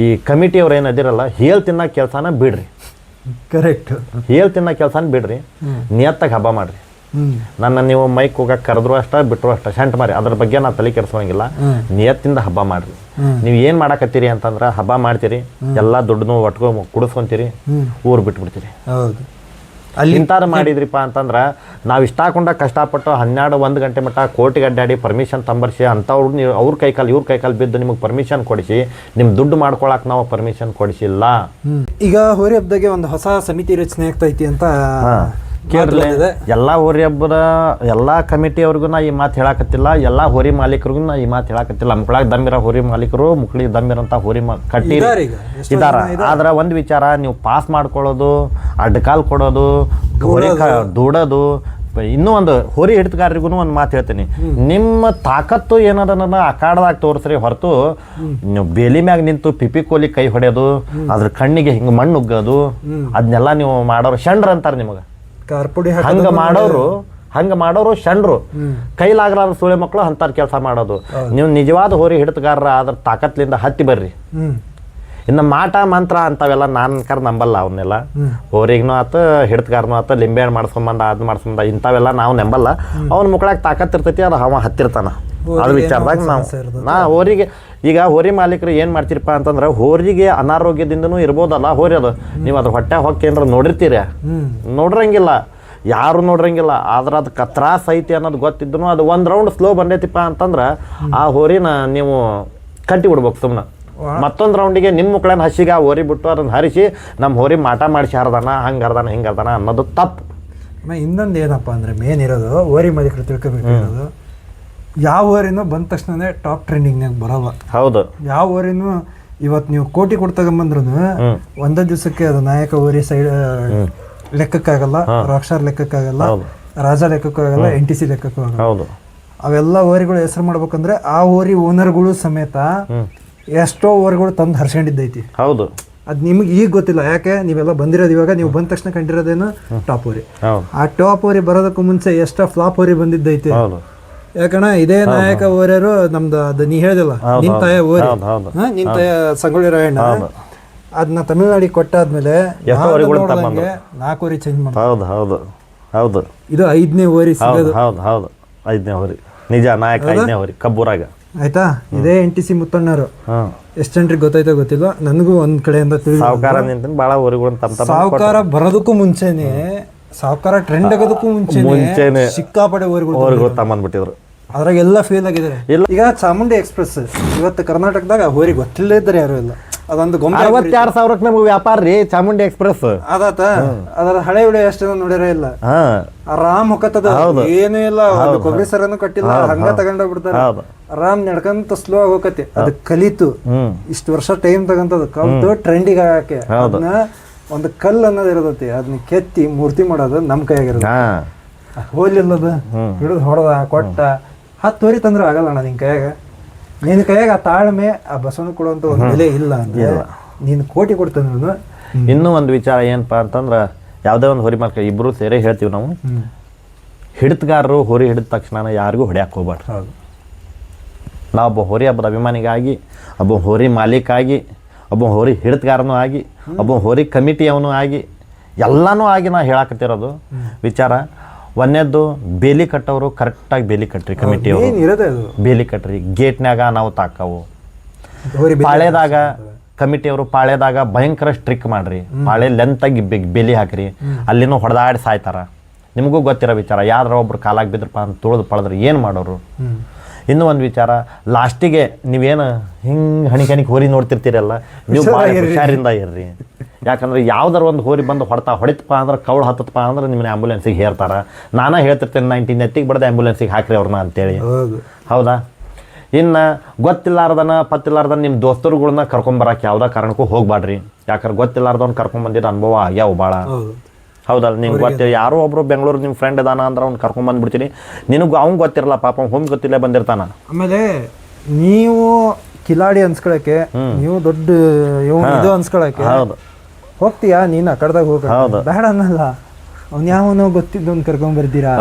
ಈ ಕಮಿಟಿಯವ್ರು ಏನು ಅದಿರಲ್ಲ, ಹೇಳಿ ತಿನ್ನೋ ಕೆಲಸನ ಬಿಡ್ರಿ. ಕರೆಕ್ಟ್. ಹೇಳಿ ತಿನ್ನೋ ಕೆಲಸನ ಬಿಡ್ರಿ, ನಿಯತ್ತಾಗಿ ಹಬ್ಬ ಮಾಡಿರಿ. ನನ್ನ ನೀವು ಮೈಕ್ ಹೋಗಕ್ಕೆ ಕರೆದ್ರು ಅಷ್ಟ ಬಿಟ್ಟರು ಅಷ್ಟ ಶಂಟ್ ಮಾರಿ, ಅದ್ರ ಬಗ್ಗೆ ನಾ ತಲೆ ಕೆಡಿಸೋಂಗಿಲ್ಲ. ನಿಯತ್ತಿಂದ ಹಬ್ಬ ಮಾಡ್ರಿ. ನೀವು ಏನು ಮಾಡಾಕತ್ತೀರಿ ಅಂತಂದ್ರೆ ಹಬ್ಬ ಮಾಡ್ತೀರಿ, ಎಲ್ಲ ದುಡ್ಡನ್ನು ಒಟ್ಕೊ ಕುಡಿಸ್ಕೊಂತೀರಿ, ಊರು ಬಿಟ್ಬಿಡ್ತೀರಿ. ಇಂಥದ್ದು ಮಾಡಿದ್ರಿಪ್ಪ ಅಂತಂದ್ರೆ ನಾವು ಇಷ್ಟ ಹಾಕೊಂಡ ಕಷ್ಟಪಟ್ಟು 12-1 ಗಂಟೆ ಮಟ್ಟ ಕೋರ್ಟಿಗೆ ಅಡ್ಡಾಡಿ ಪರ್ಮಿಷನ್ ತಂಬರ್ಸಿ ಅಂಥವ್ರು ನೀವು ಅವ್ರ ಕೈಕಾಲು ಇವ್ರ ಕೈಕಾಲು ಬಿದ್ದು ನಿಮಗೆ ಪರ್ಮಿಷನ್ ಕೊಡಿಸಿ ನಿಮ್ಮ ದುಡ್ಡು ಮಾಡ್ಕೊಳಕ್ಕೆ ನಾವು ಪರ್ಮಿಷನ್ ಕೊಡಿಸಿಲ್ಲ. ಈಗ ಹೋರಿ ಹಬ್ಬದಾಗೆ ಒಂದು ಹೊಸ ಸಮಿತಿ ರಚನೆ ಆಗ್ತೈತಿ ಅಂತ ಕೇಳಿದ್ರೆ ಎಲ್ಲ ಹೋರಿ ಹಬ್ಬದ ಎಲ್ಲ ಕಮಿಟಿಯವ್ರಿಗೂ ನಾ ಈ ಮಾತು ಹೇಳಾಕತ್ತಿಲ್ಲ, ಎಲ್ಲ ಹೋರಿ ಮಾಲೀಕರಿಗೂ ನಾ ಈ ಮಾತು ಹೇಳಾಕತ್ತಿಲ್ಲ. ಮುಕ್ಳಾಗ ದಮ್ಮಿರೋ ಹೋರಿ ಮಾಲೀಕರು, ಮುಕ್ಳಿಗೆ ದಮ್ಮಿರೋಂಥ ಹೋರಿ ಕಟ್ಟಿ ಇದಾರ. ಆದ್ರೆ ಒಂದು ವಿಚಾರ, ನೀವು ಪಾಸ್ ಮಾಡ್ಕೊಳ್ಳೋದು, ಅಡ್ಕಾಲ್ ಕೊಡೋದು, ಹೋರಿ ದೂಡೋದು, ಇನ್ನೂ ಒಂದು ಹೋರಿ ಹಿಡಿತಗಾರರಿಗೂ ಒಂದು ಮಾತು ಹೇಳ್ತೀನಿ, ನಿಮ್ಮ ತಾಕತ್ತು ಏನದನ್ನ ಅಖಾಡದಾಗ ತೋರಿಸ್ರಿ ಹೊರತು ನೀವು ಬೇಲಿ ಮ್ಯಾಗ ನಿಂತು ಪಿಪಿ ಕೋಲಿ ಕೈ ಹೊಡೆಯೋದು, ಅದ್ರ ಕಣ್ಣಿಗೆ ಹಿಂಗೆ ಮಣ್ಣು ಉಗ್ಗೋದು, ಅದನ್ನೆಲ್ಲ ನೀವು ಮಾಡೋರು ಷಂಡ್ರ ಅಂತಾರೆ ನಿಮಗೆ. ಹಂಗ ಮಾಡೋರು ಷಂಡ್ರು, ಕೈಲಾಗ್ಲಾರ ಸುಳೆ ಮಕ್ಕಳು ಅಂತಾರ ಕೆಲಸ ಮಾಡೋದು. ನೀವು ನಿಜವಾದ ಹೋರಿ ಹಿಡಿತಗಾರರ ಅದ್ರ ತಾಕತ್ಲಿಂದ ಹತ್ತಿ ಬರ್ರಿ. ಇನ್ನು ಮಾಟ ಮಂತ್ರ ಅಂತಾವೆಲ್ಲ ನಾನು ನಂಬಲ್ಲ. ಅವನ್ನೆಲ್ಲ ಹೋರಿಗೂ ಆತ ಹಿಡಿತಗಾರನೂ ಆತ ಲಿಂಬೆ ಮಾಡಿಸ್ಕೊಂಬಂದ ಅದ್ ಮಾಡಿಸ್ಕೊಂಬಂದ ಇಂಥವೆಲ್ಲ ನಾವು ನಂಬಲ್ಲ. ಅವ್ನ ಮುಕ್ಳಾಗ ತಾಕತ್ ಇರ್ತೈತಿ, ಅದು ಅವ ಹತ್ತಿರ್ತಾನ. ಅದ್ರ ವಿಚಾರದಾಗ ನಾ ಹೋರಿಗೆ ಈಗ ಹೋರಿ ಮಾಲೀಕರು ಏನು ಮಾಡ್ತೀರಪ್ಪ ಅಂತಂದ್ರೆ ಹೋರಿಗೆ ಅನಾರೋಗ್ಯದಿಂದನೂ ಇರ್ಬೋದಲ್ಲ ಹೋರಿ, ಅದು ನೀವು ಅದ್ರ ಹೊಟ್ಟೆ ಹೊಕ್ಕೇನ್ರ ನೋಡಿರ್ತೀರ? ನೋಡ್ರಂಗಿಲ್ಲ, ಯಾರು ನೋಡ್ರಂಗಿಲ್ಲ. ಆದ್ರೆ ಅದಕ್ಕೆ ತ್ರಾಸ ಐತಿ ಅನ್ನೋದು ಗೊತ್ತಿದ್ದನು ಅದು 1 ರೌಂಡ್ ಸ್ಲೋ ಬಂದೈತಿಪ್ಪ ಅಂತಂದ್ರೆ ಆ ಹೋರಿನ ನೀವು ಕಟ್ಟಿ ಬಿಡ್ಬೇಕು ಸುಮ್ಮನೆ. ಮತ್ತೊಂದು ರೌಂಡಿಗೆ ನಿಮ್ಮ ಮುಕ್ಳನ್ನ ಹಸಿಗೆ ಆ ಹೋರಿ ಬಿಟ್ಟು ಅದನ್ನು ಹರಿಸಿ ನಮ್ಮ ಹೋರಿ ಮಾಟ ಮಾಡಿಸಿ ಹರ್ದಾನ, ಹಂಗೆ ಹರ್ದಾನ, ಹಿಂಗೆ ಹರ್ದಾನ ಅನ್ನೋದು ತಪ್ಪು. ಇನ್ನೊಂದು ಏನಪ್ಪ ಅಂದರೆ ಮೇನ್ ಇರೋದು ಹೋರಿ ಮಾಲೀಕರು ತಿಳ್ಕೊಬೇಕಿರೋದು, ಯಾವ ಹೋರಿನೂ ಬಂದ ತಕ್ಷಣ ಟಾಪ್ ಟ್ರೆಂಡಿಂಗ್ನಾಗ ಬರಲ್ಲ. ಹೌದು. ಯಾವ ಹೋರಿನೂ ಇವತ್ತು ನೀವು ಕೋಟಿ ಕೊಟ್ಟು ತಗೊಂಬಂದ್ರು ಒಂದೇ ದಿವಸಕ್ಕೆ ಅದು ನಾಯಕ ಹೋರಿ ಸೈಡ್ ಲೆಕ್ಕಕ್ಕಾಗಲ್ಲ, ರಾಕ್ಷಾರ್ ಲೆಕ್ಕಕ್ಕಾಗಲ್ಲ, ರಾಜ ಲೆಕ್ಕಕ್ಕಾಗಲ್ಲ, NTC ಲೆಕ್ಕಕ್ಕೂ ಆಗಲ್ಲ. ಅವೆಲ್ಲ ಹೋರಿಗಳು ಹೆಸರು ಮಾಡ್ಬೇಕಂದ್ರೆ ಆ ಹೋರಿ ಓನರ್ಗಳು ಸಮೇತ ಎಷ್ಟೋ ಹೋರಿಗಳು ತಂದು ಹರ್ಸ್ಕೊಂಡಿದ್ದೈತಿ. ಹೌದು. ಅದು ನಿಮ್ಗೆ ಈಗ ಗೊತ್ತಿಲ್ಲ, ಯಾಕೆ ನೀವೆಲ್ಲ ಬಂದಿರೋದು ಇವಾಗ, ನೀವು ಬಂದ ತಕ್ಷಣ ಕಂಡಿರೋದೇನು ಟಾಪ್ ಹೋರಿ. ಆ ಟಾಪ್ ಹೋರಿ ಬರೋದಕ್ಕೂ ಮುಂಚೆ ಎಷ್ಟೋ ಫ್ಲಾಪ್ ಹೋರಿ ಬಂದಿದ್ದೈತಿ. ಯಾಕಣ್ಣ ಇದೇ ನಾಯಕ ಹೋರಿಯರು ನಮ್ದು ಅದು ನೀ ಹೇಳಿದಿಲ್ಲ ನಿಂತಾಯ ಹೋರಿ, ನಿಂತಾಯ ಸಂಗೊಳ್ಳಿ ರಾಯಣ್ಣ, ಅದನ್ನ ತಮಿಳ್ನಾಡಿಗೆ ಕೊಟ್ಟಾದ್ಮೇಲೆ 4 ಹೋರಿ ಚೇಂಜ್ ಮಾಡಿ. ಇದು 5ನೇ ಹೋರಿ ಸಿಗೋದು. 5ನೇ ಹೋರಿ ನಿಜ, ನಾಯಕ 5ನೇ ಹೋರಿ ಕಬ್ಬೂರಾಗ. ಆಯ್ತಾ? ಇದೇ NTC ಮುತ್ತಣ್ಣರು. ಎಷ್ಟು ಜನರಿಗೆ ಗೊತ್ತಾಯ್ತೋ ಗೊತ್ತಿಲ್ಲ, ನನಗೂ ಒಂದ್ ಕಡೆಯಿಂದ ಸಾವುಕಾರ ಬರೋದಕ್ಕೂ ಮುಂಚೆನೆ, ಸಾವುಕಾರ ಟ್ರೆಂಡ್ ಆಗೋದಕ್ಕೂ ಮುಂಚೆನೆ ಸಿಕ್ಕಾಪಡೆ ಹೋರಿಗಳು ತಗೊಂಡ್ಬಿಟ್ಟಿದ್ರು. ಅದ್ರಾಗ ಎಲ್ಲ ಫೇಲ್ ಆಗಿದ್ದಾರೆ. ಈಗ ಚಾಮುಂಡಿ ಎಕ್ಸ್ಪ್ರೆಸ್ ಇವತ್ತು ಕರ್ನಾಟಕದಾಗ ಹೋರಿ ಗೊತ್ತಿಲ್ಲೇ ಇದ್ದಾರೆ ಯಾರು ಇಲ್ಲ. ಅದೊಂದು 62,000 ನಮ್ಗೆ ವ್ಯಾಪಾರ ರೀ ಚಾಮುಂಡಿ ಎಕ್ಸ್ಪ್ರೆಸ್. ಅದಾತ ಅದರ ಹಳೆ ವಿಡಿಯೋ ಅಷ್ಟೇನೋ ನೋಡಿರೇ ಇಲ್ಲ. ಆರಾಮ್ ಹೊಕ್ಕತ್ತದ, ಏನೂ ಇಲ್ಲ, ಕೊಬ್ಬರಿ ಸರನು ಕಟ್ಟಿಲ್ಲ, ಹಂಗ ತಗೊಂಡೋಗ್ಬಿಡ್ತಾರೆ. ಆರಾಮ್ ನಡ್ಕಂತ ಸ್ಲೋ ಆಗಿ ಹೋಗತ್ತೆ. ಅದ್ ಕಲಿತು ಇಷ್ಟು ವರ್ಷ ಟೈಮ್ ತಗಂತದ ಕಲ್ತು ಟ್ರೆಂಡಿಗೆ ಹಾಕಿ ಅದನ್ನ ಒಂದು ಕಲ್ಲು ಅನ್ನೋದು ಇರತೈತಿ, ಅದನ್ನ ಕೆತ್ತಿ ಮೂರ್ತಿ ಮಾಡೋದು ನಮ್ ಕೈಯಾಗಿರೋದು. ಹೋಲಿಲ್ಲದ ಹಿಡಿದು ಹೊಡೆದ ಕೊಟ್ಟ 10 ಹೋರಿ ತಂದ್ರೆ ಆಗಲ್ಲ ಅಣ್ಣ ನಿನ್ ಕೈಯಾಗ. ನಿನ್ ಕೈಯಾಗ ಆ ತಾಳ್ಮೆ ಆ ಬಸವನ ಕೊಡುವಂತ ಒಂದು ಬೆಲೆ ಇಲ್ಲ ಅಂದ್ರೆ ನೀನ್ ಕೋಟಿ ಕೊಡ್ತಂದ್ರು. ಇನ್ನೂ ಒಂದು ವಿಚಾರ ಏನಪ್ಪ ಅಂತಂದ್ರೆ ಯಾವುದೇ ಒಂದು ಹೋರಿ ಮಾರ್ಕ ಇಬ್ಬರು ಸೇರಿ ಹೇಳ್ತೀವಿ ನಾವು, ಹಿಡಿತಗಾರರು ಹೋರಿ ಹಿಡಿದ ತಕ್ಷಣ ಯಾರಿಗೂ ಹೊಡ್ಯಾಕೆ ಹೋಗ್ಬಾರ್ದು. ಹೌದು. ನಾವು ಒಬ್ಬ ಹೋರಿ ಹಬ್ಬದ ಅಭಿಮಾನಿಗಾಗಿ, ಒಬ್ಬ ಹೋರಿ ಮಾಲೀಕಾಗಿ, ಒಬ್ಬ ಹೋರಿ ಹಿಡಿತಗಾರನೂ ಆಗಿ, ಒಬ್ಬ ಹೋರಿ ಕಮಿಟಿಯವನು ಆಗಿ, ಎಲ್ಲನೂ ಆಗಿ ನಾ ಹೇಳಾಕತ್ತಿರೋದು ವಿಚಾರ. ಒಂದೇದ್ದು ಬೇಲಿ ಕಟ್ಟೋರು ಕರೆಕ್ಟಾಗಿ ಬೇಲಿ ಕಟ್ರಿ, ಕಮಿಟಿಯವರು ಬೇಲಿ ಕಟ್ರಿ. ಗೇಟ್ನಾಗ ನಾವು ತಾಕವು, ಪಾಳ್ಯದಾಗ ಕಮಿಟಿಯವರು ಪಾಳ್ಯದಾಗ ಭಯಂಕರ ಸ್ಟ್ರಿಕ್ ಮಾಡ್ರಿ, ಪಾಳ್ಯ ಲೆಂತಾಗಿ ಬೇಲಿ ಹಾಕ್ರಿ, ಅಲ್ಲಿನೂ ಹೊಡೆದಾಡಿ ಸಾಯ್ತಾರ. ನಿಮಗೂ ಗೊತ್ತಿರೋ ವಿಚಾರ, ಯಾರ ಒಬ್ರು ಕಾಲಾಗಿ ಬಿದ್ರಪ್ಪ ಅಂತ ತುಳಿದು ಪಳೆದ್ರೆ ಏನು ಮಾಡೋರು. ಇನ್ನೂ ಒಂದು ವಿಚಾರ, ಲಾಸ್ಟಿಗೆ ನೀವೇನು ಹಿಂಗೆ ಹಣಿಕೆ ಹೋರಿ ನೋಡ್ತಿರ್ತೀರಲ್ಲ, ನೀವು ಭಾಳ ಹುಷಾರಿಂದ ಇರ್ರಿ. ಯಾಕಂದ್ರೆ ಯಾವ್ದಾರು ಒಂದು ಹೋರಿ ಬಂದು ಹೊಡಿತಪ್ಪ ಅಂದ್ರೆ ಕೌಳು ಹತ್ತಪ್ಪ ಅಂದ್ರೆ ನಿಮ್ಮನ್ನ ಆ್ಯಂಬುಲೆನ್ಸಿಗೆ ಹೇರ್ತಾರೆ. ನಾನೇ ಹೇಳ್ತಿರ್ತೇನೆ 19 ನೆತ್ತಿಗೆ ಬಡ್ದು ಆ್ಯಂಬುಲೆನ್ಸಿಗೆ ಹಾಕ್ರಿ ಅವ್ರನ್ನ ಅಂತೇಳಿ. ಹೌದಾ? ಇನ್ನು ಗೊತ್ತಿಲ್ಲಾರ್ದನ ಪತ್ತಿಲ್ಲಾರ್ದನ ನಿಮ್ಮ ದೋಸ್ತರುಗಳನ್ನ ಕರ್ಕೊಂಬರಕ್ಕೆ ಯಾವುದೇ ಕಾರಣಕ್ಕೂ ಹೋಗ್ಬಾಡ್ರಿ. ಯಾಕಂದ್ರೆ ಗೊತ್ತಿಲ್ಲಾರ್ದವ್ನು ಕರ್ಕೊಂಬಂದಿದ್ದ ಅನುಭವ ಆಗ್ಯಾವ ಭಾಳ. ಹೌದಲ್ಲ? ನಿಮ್ಗೆ ಗೊತ್ತಿಲ್ಲ, ಯಾರೋ ಒಬ್ರು ಬೆಂಗಳೂರು ನಿಮ್ಮ ಫ್ರೆಂಡ್ ಇದಾನ ಅಂದ್ರೆ ಅವ್ನು ಕರ್ಕೊಂಬಂದ್ಬಿಡ್ತೀನಿ, ನಿನಗೂ ಅವ್ನು ಗೊತ್ತಿರಲ್ಲ ಪಾಪ, ಹೋಮ್ ಗೊತ್ತಿಲ್ಲೇ ಬಂದಿರ್ತಾನ. ಆಮೇಲೆ ನೀವು ಕಿಲಾಡಿ ಅನ್ಸ್ಕೊಳಕ್ಕೆ, ನೀವು ದೊಡ್ಡ ಇದು ಅನ್ಸ್ಕೊಳಕ್ಕೆ ಹೋಗ್ತೀಯಾ, ನೀನು ಆ ಕಡೆದಾಗ ಹೋಗ ಬೇಡ ಅನ್ನಲ್ಲ. ಅವ್ನು ಯಾವನೋ ಗೊತ್ತಿದ್ದವ್ನು ಕರ್ಕೊಂಡ್ಬರ್ತೀರಾ.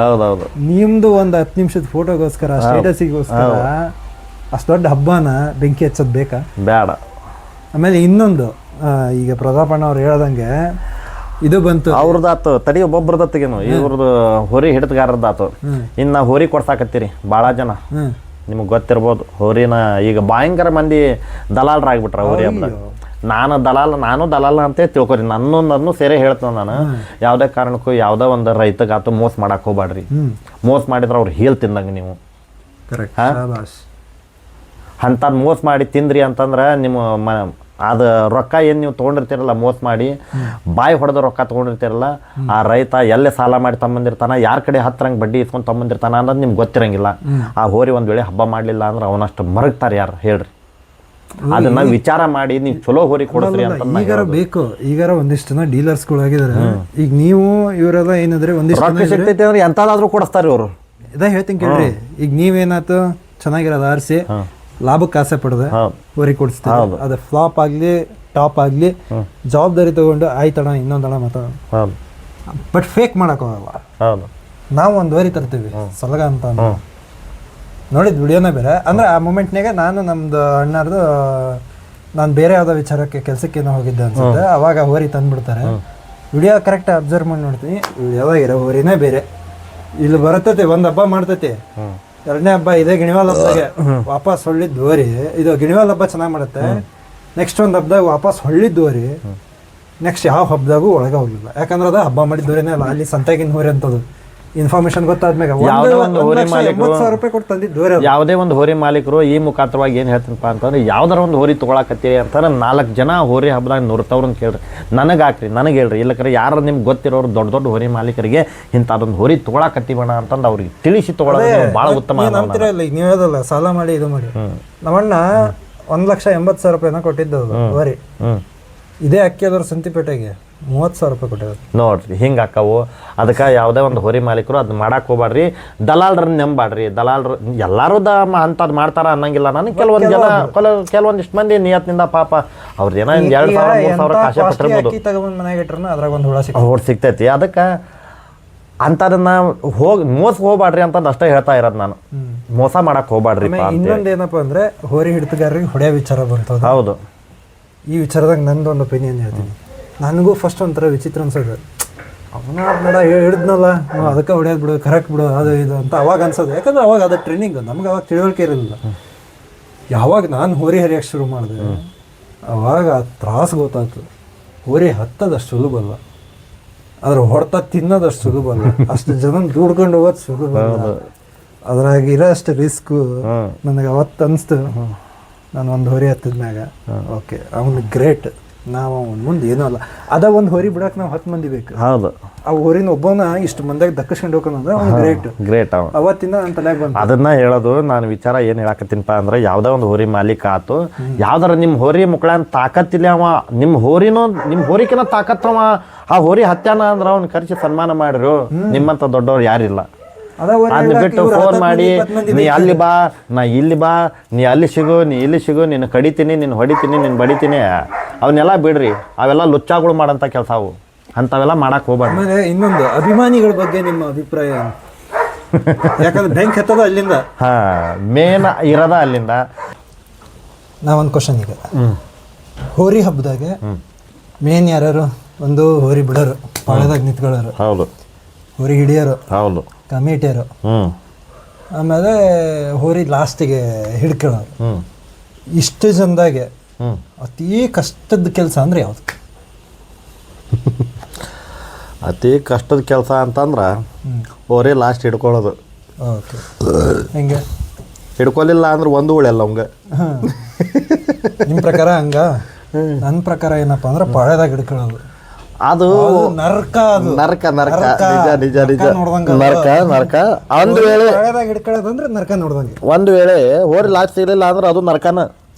ನಿಮ್ದು ಒಂದು 10 ನಿಮಿಷದ ಫೋಟೋಗೋಸ್ಕರ, ಸ್ಟೇಟಸಿಗೋಸ್ಕರ ಅಷ್ಟು ದೊಡ್ಡ ಹಬ್ಬನ ಬೆಂಕಿ ಹಚ್ಚೋದು ಬೇಕಾ? ಬೇಡ. ಆಮೇಲೆ ಇನ್ನೊಂದು, ಈಗ ಪ್ರತಾಪಣ್ಣ ಅವ್ರು ಹೇಳ್ದಂಗೆ ಇದು ಬಂತು, ಅವ್ರದ್ದಾತು ತಡಿ, ಒಬ್ಬೊಬ್ರದತ್ತಿಗೇನು ಇವ್ರದ್ದು ಹೋರಿ ಹಿಡಿತಗಾರದ್ದಾತು. ಇನ್ನು ಹೋರಿ ಕೊಡ್ಸಾಕತ್ತೀರಿ ಭಾಳ ಜನ, ನಿಮಗೆ ಗೊತ್ತಿರ್ಬೋದು. ಹೋರಿನ ಈಗ ಭಯಂಕರ ಮಂದಿ ದಲಾಲರಾಗ್ಬಿಟ್ರ ಹೋರಿ ಹಬ್ಬ. ನಾನು ದಲಾಲ ಅಂತ ತಿಳ್ಕೊರಿ. ನನ್ನೊಂದನ್ನು ಸೇರೆ ಹೇಳ್ತಾನೆ ನಾನು. ಯಾವುದೇ ಕಾರಣಕ್ಕೂ ಯಾವುದೇ ಒಂದು ರೈತಗಾತು ಮೋಸ ಮಾಡಕ್ಕೆ ಹೋಗ್ಬಾಡ್ರಿ. ಮೋಸ ಮಾಡಿದ್ರೆ ಅವ್ರು ಹೇಲ್ ತಿಂದಂಗೆ ನೀವು. ಅಂತ ಮೋಸ ಮಾಡಿ ತಿಂದ್ರಿ ಅಂತಂದ್ರೆ ನಿಮ್ಮ ಅದು ರೊಕ್ಕ ಏನು ನೀವು ತೊಗೊಂಡಿರ್ತೀರಲ್ಲ, ಮೋಸ ಮಾಡಿ ಬಾಯಿ ಹೊಡೆದ ರೊಕ್ಕ ತೊಗೊಂಡಿರ್ತೀರಲ್ಲ, ಆ ರೈತ ಎಲ್ಲೇ ಸಾಲ ಮಾಡಿ ತಗೊಂಬಂದಿರ್ತಾನ, ಯಾರ ಕಡೆ ಹತ್ತರಂಗೆ ಬಡ್ಡಿ ಇಸ್ಕೊಂಡು ತಗೊಂಬಂದಿರ್ತಾನ ಅನ್ನೋದು ನಿಮ್ಗೆ ಗೊತ್ತಿರಂಗಿಲ್ಲ. ಆ ಹೋರಿ ಒಂದು ವೇಳೆ ಹಬ್ಬ ಮಾಡಲಿಲ್ಲ ಅಂದ್ರೆ ಅವನಷ್ಟು ಮರಗ್ತಾರೆ ಯಾರು ಹೇಳ್ರಿ. ಅದನ್ನ ವಿಚಾರ ಮಾಡಿ ನೀವು ಚಲೋ ಹೋರಿ ಕೊಡ್ತೀರಿ ಅಂತ ಈಗಾರ ಬೇಕು. ಈಗಾರ ಒಂದಿಷ್ಟು ಜನ ಡೀಲರ್ಸ್ಗಳಾಗಿದ್ದಾರೆ. ಈಗ ನೀವು ಇವರೆಲ್ಲ ಏನಾದ್ರೆ ಒಂದಿಷ್ಟು ಶಕ್ತಿ ಅಂದ್ರೆ ಎಂತಾದ್ರೂ ಕೊಡಿಸ್ತಾರೆ ಇವರು. ಇದ ಹೇಳ್ತೀನಿ ಕೇಳ್ರಿ. ಈಗ ನೀವೇನಾಯ್ತು ಚೆನ್ನಾಗಿರೋದು ಆರಿಸಿ ಲಾಭಕ್ಕೆ ಆಸೆ ಪಡೆದೆ ಹೋರಿ ಕೊಡಿಸ್ತಾರೆ. ಅದು ಫ್ಲಾಪ್ ಆಗಲಿ ಟಾಪ್ ಆಗಲಿ ಜವಾಬ್ದಾರಿ ತಗೊಂಡು ಆಯ್ತಣ ಇನ್ನೊಂದಣ ಮಾತಾಡ, ಬಟ್ ಫೇಕ್ ಮಾಡೋಕ್ಕಾಗಲ್ಲ. ನಾವು ಒಂದು ಹೋರಿ ತರ್ತೀವಿ ಸಲಗ ಅಂತ ನೋಡಿದ್ ವಿಡಿಯೋನೇ ಬೇರೆ. ಅಂದ್ರೆ ಆ ಮೂಮೆಂಟ್ನಾಗ ನಾನು ನಮ್ದು ಅಣ್ಣಾರ್ದು ನಾನು ಬೇರೆ ಯಾವುದೋ ವಿಚಾರಕ್ಕೆ ಕೆಲಸಕ್ಕೇನೋ ಹೋಗಿದ್ದೆ ಅನ್ಸುತ್ತೆ. ಅವಾಗ ಹೋರಿ ತಂದ್ಬಿಡ್ತಾರೆ. ವಿಡಿಯೋ ಕರೆಕ್ಟ್ ಅಬ್ಸರ್ವ್ ಮಾಡಿ ನೋಡ್ತೀನಿ, ವಿಡಿಯೋದಾಗಿರೋ ಹೋರಿನೇ ಬೇರೆ. ಇಲ್ಲಿ ಬರತೈತಿ, ಒಂದು ಹಬ್ಬ ಮಾಡ್ತೈತಿ, 2ನೇ ಹಬ್ಬ ಇದೇ ಗಿಣಿವಾಲ್ ಹಬ್ಬದಾಗೆ ವಾಪಸ್ ಹೊಳ್ಳಿದ್ದು ಹೋರಿ. ಇದು ಗಿಣಿವಾಲ್ ಹಬ್ಬ ಚೆನ್ನಾಗಿ ಮಾಡುತ್ತೆ. ನೆಕ್ಸ್ಟ್ ಒಂದು ಹಬ್ಬದಾಗ ವಾಪಸ್ ಹೊಳ್ಳಿದ್ದು ಹೋರಿ. ನೆಕ್ಸ್ಟ್ ಯಾವ ಹಬ್ಬದಾಗೂ ಒಳಗೆ ಹೋಗ್ಲಿಲ್ಲ, ಯಾಕಂದ್ರೆ ಅದು ಹಬ್ಬ ಮಾಡಿದ ಹೋರಿನೇ ಅಲ್ಲ, ಅಲ್ಲಿ ಸಂತೆಗಿನ ಹೋರಿ ಅಂತದ್ದು ಇನ್ಫಾರ್ಮೇಶನ್ ಗೊತ್ತಾದ್ಮೇಲೆ ಯಾವುದೇ ಒಂದು ಹೋರಿ ಮಾಲೀಕರು ಈ ಮುಖಾಂತರವಾಗಿ ಏನು ಹೇಳ್ತೀನಪ್ಪ ಅಂತಂದ್ರೆ, ಯಾವ್ದಾರ ಒಂದು ಹೋರಿ ತೊಗೊಳಕತ್ತೀರಿ ಅಂತಂದ್ರೆ 4 ಜನ ಹೋರಿ ಹಬ್ಬದಾಗ ನುರ್ತವ್ರನ್ನ ಕೇಳ್ರಿ, ನನಗೆ ಹಾಕ್ರಿ, ನನಗೆ ಹೇಳ್ರಿ. ಇಲ್ಲಕ್ರೆ ಯಾರು ನಿಮ್ಗೆ ಗೊತ್ತಿರೋರು ದೊಡ್ಡ ದೊಡ್ಡ ಹೋರಿ ಮಾಲೀಕರಿಗೆ ಇಂಥದ್ದೊಂದು ಹೋರಿ ತೊಗೊಳಕತ್ತೀವಣ ಅಂತಂದು ಅವ್ರಿಗೆ ತಿಳಿಸಿ ತೊಗೊಳೋದು ಭಾಳ ಉತ್ತಮ. ನೀವು ಹೇಳಲ್ಲ ಸಾಲ ಮಾಡಿ ಇದು ಮಾಡಿ. ನಮ್ಮಣ್ಣ 1,80,000 ರೂಪಾಯಿನ ಕೊಟ್ಟಿದ್ದು ಹೋರಿ. ಇದೇ ಅಕ್ಕಿಯಾದವ್ರು ಸಂತಿಪೇಟೆಗೆ 30,000 ರೂಪಾಯಿ ಕೊಟ್ಟಿದ್ದಾರೆ ನೋಡ್ರಿ. ಹಿಂಗೆ ಅಕ್ಕವು. ಅದಕ್ಕೆ ಯಾವುದೇ ಒಂದು ಹೋರಿ ಮಾಲೀಕರು ಅದನ್ನ ಮಾಡಕ್ಕೆ ಹೋಗ್ಬಾಡ್ರಿ. ದಲಾಲ್ರನ್ನ ನಂಬಾಡ್ರಿ. ದಲಾಲ್ರು ಎಲ್ಲರೂ ಅಂಥದ್ದು ಮಾಡ್ತಾರ ಅನ್ನಂಗಿಲ್ಲ. ನನಗೆ ಕೆಲವೊಂದಿಷ್ಟು ಮಂದಿ ನಿಯತ್ನಿಂದ ಪಾಪ ಅವ್ರದ್ದು ಏನೋ 2,000-3,000 ಕಾಸೆ ಪಟ್ಟಿರ್ಬೋದು, ತಗೊಂಡು ಮನೆಗೆ ಇಟ್ರು ಅದ್ರಾಗ ಒಂದು ಹುಳ ಸಿಗ್ತೈತಿ. ಅದಕ್ಕೆ ಅಂಥದನ್ನ ಮೋಸ ಹೋಗ್ಬಾಡ್ರಿ ಅಂತಂದು ಅಷ್ಟೇ ಹೇಳ್ತಾ ಇರೋದು ನಾನು. ಮೋಸ ಮಾಡಕ್ಕೆ ಹೋಗ್ಬಾಡ್ರಿ. ಇನ್ನೊಂದು ಏನಪ್ಪ ಅಂದರೆ ಹೋರಿ ಹಿಡಿತಗಾರರಿಗೆ ಹೊಡೆಯೋ ವಿಚಾರ ಬಂತು. ಹೌದು, ಈ ವಿಚಾರದಾಗ ನಂದು ಒಂದು ಒಪಿನಿಯನ್ ಹೇಳ್ತೀನಿ. ನನಗೂ ಫಸ್ಟ್ ಒಂಥರ ವಿಚಿತ್ರ ಅನ್ಸೋದು, ಅವನ ಬೇಡ ಹಿಡಿದ್ನಲ್ಲ ಅದಕ್ಕೆ ಹೊಡೆಯೋದು ಬಿಡು, ಕರೆಕ್ಟ್ ಬಿಡು, ಅದು ಇದು ಅಂತ ಅವಾಗ ಅನ್ಸೋದು. ಯಾಕಂದ್ರೆ ಅವಾಗ ಅದು ಟ್ರೈನಿಂಗ್, ನಮ್ಗೆ ಅವಾಗ ತಿಳುವಳಿಕೆ ಇರಲಿಲ್ಲ. ಯಾವಾಗ ನಾನು ಹೋರಿ ಹರಿಯೋಕ್ಕೆ ಶುರು ಮಾಡಿದೆ ಅವಾಗ ತ್ರಾಸು ಗೊತ್ತಾಯ್ತು. ಹೋರಿ ಹತ್ತದಷ್ಟು ಸುಲಭ ಅಲ್ಲ, ಅದ್ರ ಹೊಡ್ತ ತಿನ್ನೋದಷ್ಟು ಸುಲಭ ಅಲ್ಲ, ಅಷ್ಟು ಜನ ದುಡ್ಕೊಂಡು ಹೋಗೋದು ಸುಲಭ ಅಲ್ಲ. ಅದ್ರಾಗ ಇರೋ ಅಷ್ಟು ರಿಸ್ಕು ನನಗೆ ಅವತ್ತು ಅನಿಸ್ತು. ನಾನು ಒಂದು ಹೋರಿ ಹತ್ತಿದ್ಮ್ಯಾಗ ಓಕೆ ಅವನು ಗ್ರೇಟ್. ನಾವು ಮುಂದೆ ಏನೂ ಅಲ್ಲ ಅದ ಒಂದು ಹೋರಿ ಬಿಡಕ್ಕೆ ನಾವು 10 ಮಂದಿ ಬೇಕು. ಹೌದು, ಆ ಹೋರಿನ ಒಬ್ಬನ ಇಷ್ಟು ಮಂದಿಯಾಗ ದಕ್ಕಿಸ್ಕೊಂಡು ಹೋಗೋಣಂದ್ರೆ ಅವ್ನು ಗ್ರೇಟ್ ಅವ. ಅವತ್ತಿಂದ ನನ್ನ ತಲೆಯಾಗ ಬಂತು. ಅದನ್ನ ಹೇಳೋದು ನಾನು ವಿಚಾರ ಏನು ಹೇಳಕತ್ತೀನಪ್ಪ ಅಂದ್ರೆ ಯಾವುದೇ ಒಂದು ಹೋರಿ ಮಾಲೀಕ ಆತು, ಯಾವ್ದಾರ ನಿಮ್ಮ ಹೋರಿ ಮುಕ್ಳನ್ ತಾಕತ್ತಿಲ್ಲ ಅವ, ನಿಮ್ಮ ಹೋರಿಕಿನ ತಾಕತ್ತವ ಆ ಹೋರಿ ಹತ್ಯಾನ ಅಂದ್ರೆ ಅವ್ನ ಕರೆಸಿ ಸನ್ಮಾನ ಮಾಡಿರು. ನಿಮ್ಮಂತ ದೊಡ್ಡವ್ರು ಯಾರಿಲ್ಲ. ಅದನ್ನ ಬಿಟ್ಟು ಫೋನ್ ಮಾಡಿ ನೀ ಅಲ್ಲಿ ಬಾ, ನಾ ಇಲ್ಲಿ ಬಾ, ನೀ ಅಲ್ಲಿ ಸಿಗು, ನೀ ಇಲ್ಲಿ ಸಿಗು, ನೀನು ಕಡಿತೀನಿ, ನೀನು ಹೊಡಿತೀನಿ, ನೀನು ಬಡಿತೀನಿ, ಅವನ್ನೆಲ್ಲ ಬಿಡ್ರಿ. ಅವೆಲ್ಲ ಲುಚ್ಚಾಗಳು ಮಾಡೋಂಥ ಕೆಲಸ ಅವು, ಅಂಥವೆಲ್ಲ ಮಾಡಕ್ಕೆ ಹೋಗ್ಬಾರ್ದು. ಆಮೇಲೆ ಇನ್ನೊಂದು ಅಭಿಮಾನಿಗಳ ಬಗ್ಗೆ ನಿಮ್ಮ ಅಭಿಪ್ರಾಯ ಏನು? ಯಾಕಂದ್ರೆ ಬ್ಯಾಂಕ್ ಹತ್ತದ ಅಲ್ಲಿಂದ, ಮೇನ್ ಇರೋದ ಅಲ್ಲಿಂದ. ನಾವೊಂದು ಕ್ವಶನ್ ಈಗ ಹೋರಿ ಹಬ್ಬದಾಗೆ ಮೇನ್ ಯಾರು? ಒಂದು ಹೋರಿ ಬಿಡೋರು, ಪಾಳ್ಯದಾಗ ನಿಂತ್ಕೊಳ್ಳೋರು, ಹೌದು, ಹೋರಿ ಹಿಡಿಯೋರು, ಹೌದು, ಕಮಿಟಿಯರು, ಆಮೇಲೆ ಹೋರಿ ಲಾಸ್ಟಿಗೆ ಹಿಡ್ಕೊಳ್ಳೋರು. ಇಷ್ಟು ಜನದಾಗೆ ಅತೀ ಕಷ್ಟದ ಕೆಲಸ ಅಂದ್ರೆ ಯಾವ್ದು? ಅತಿ ಕಷ್ಟದ ಕೆಲಸ ಅಂತಂದ್ರೆ ಹೋರಿ ಲಾಸ್ಟ್ ಹಿಡ್ಕೊಳ್ಳೋದು. ಓಕೆ, ಹೆಂಗೆ ಹಿಡ್ಕೊಲಿಲ್ಲ ಅಂದ್ರೆ ಒಂದು ಉಳಿಯಲ್ಲ ಅವಂಗೆ. ನಿಮ್ಮ ಪ್ರಕಾರ ಹಂಗ? ನನ್ನ ಪ್ರಕಾರ ಏನಪ್ಪ ಅಂದ್ರೆ ಪಾಳ್ಯದಾಗ ಹಿಡ್ಕೊಳ್ಳೋದು ಅದು ನರಕ. ಅದು ನರಕ ನಿಜ ನರಕ. ಒಂದು ವೇಳೆ ಹಿಡ್ಕೊಳ್ಳೋದಂದ್ರೆ ನರಕ ನೋಡ್ದಂಗೆ. ಒಂದು ವೇಳೆ ಹೋರಿ ಲಾಸ್ಟ್ ಸಿಗಲಿಲ್ಲ ಅಂದ್ರೆ ಅದು ನರಕನ.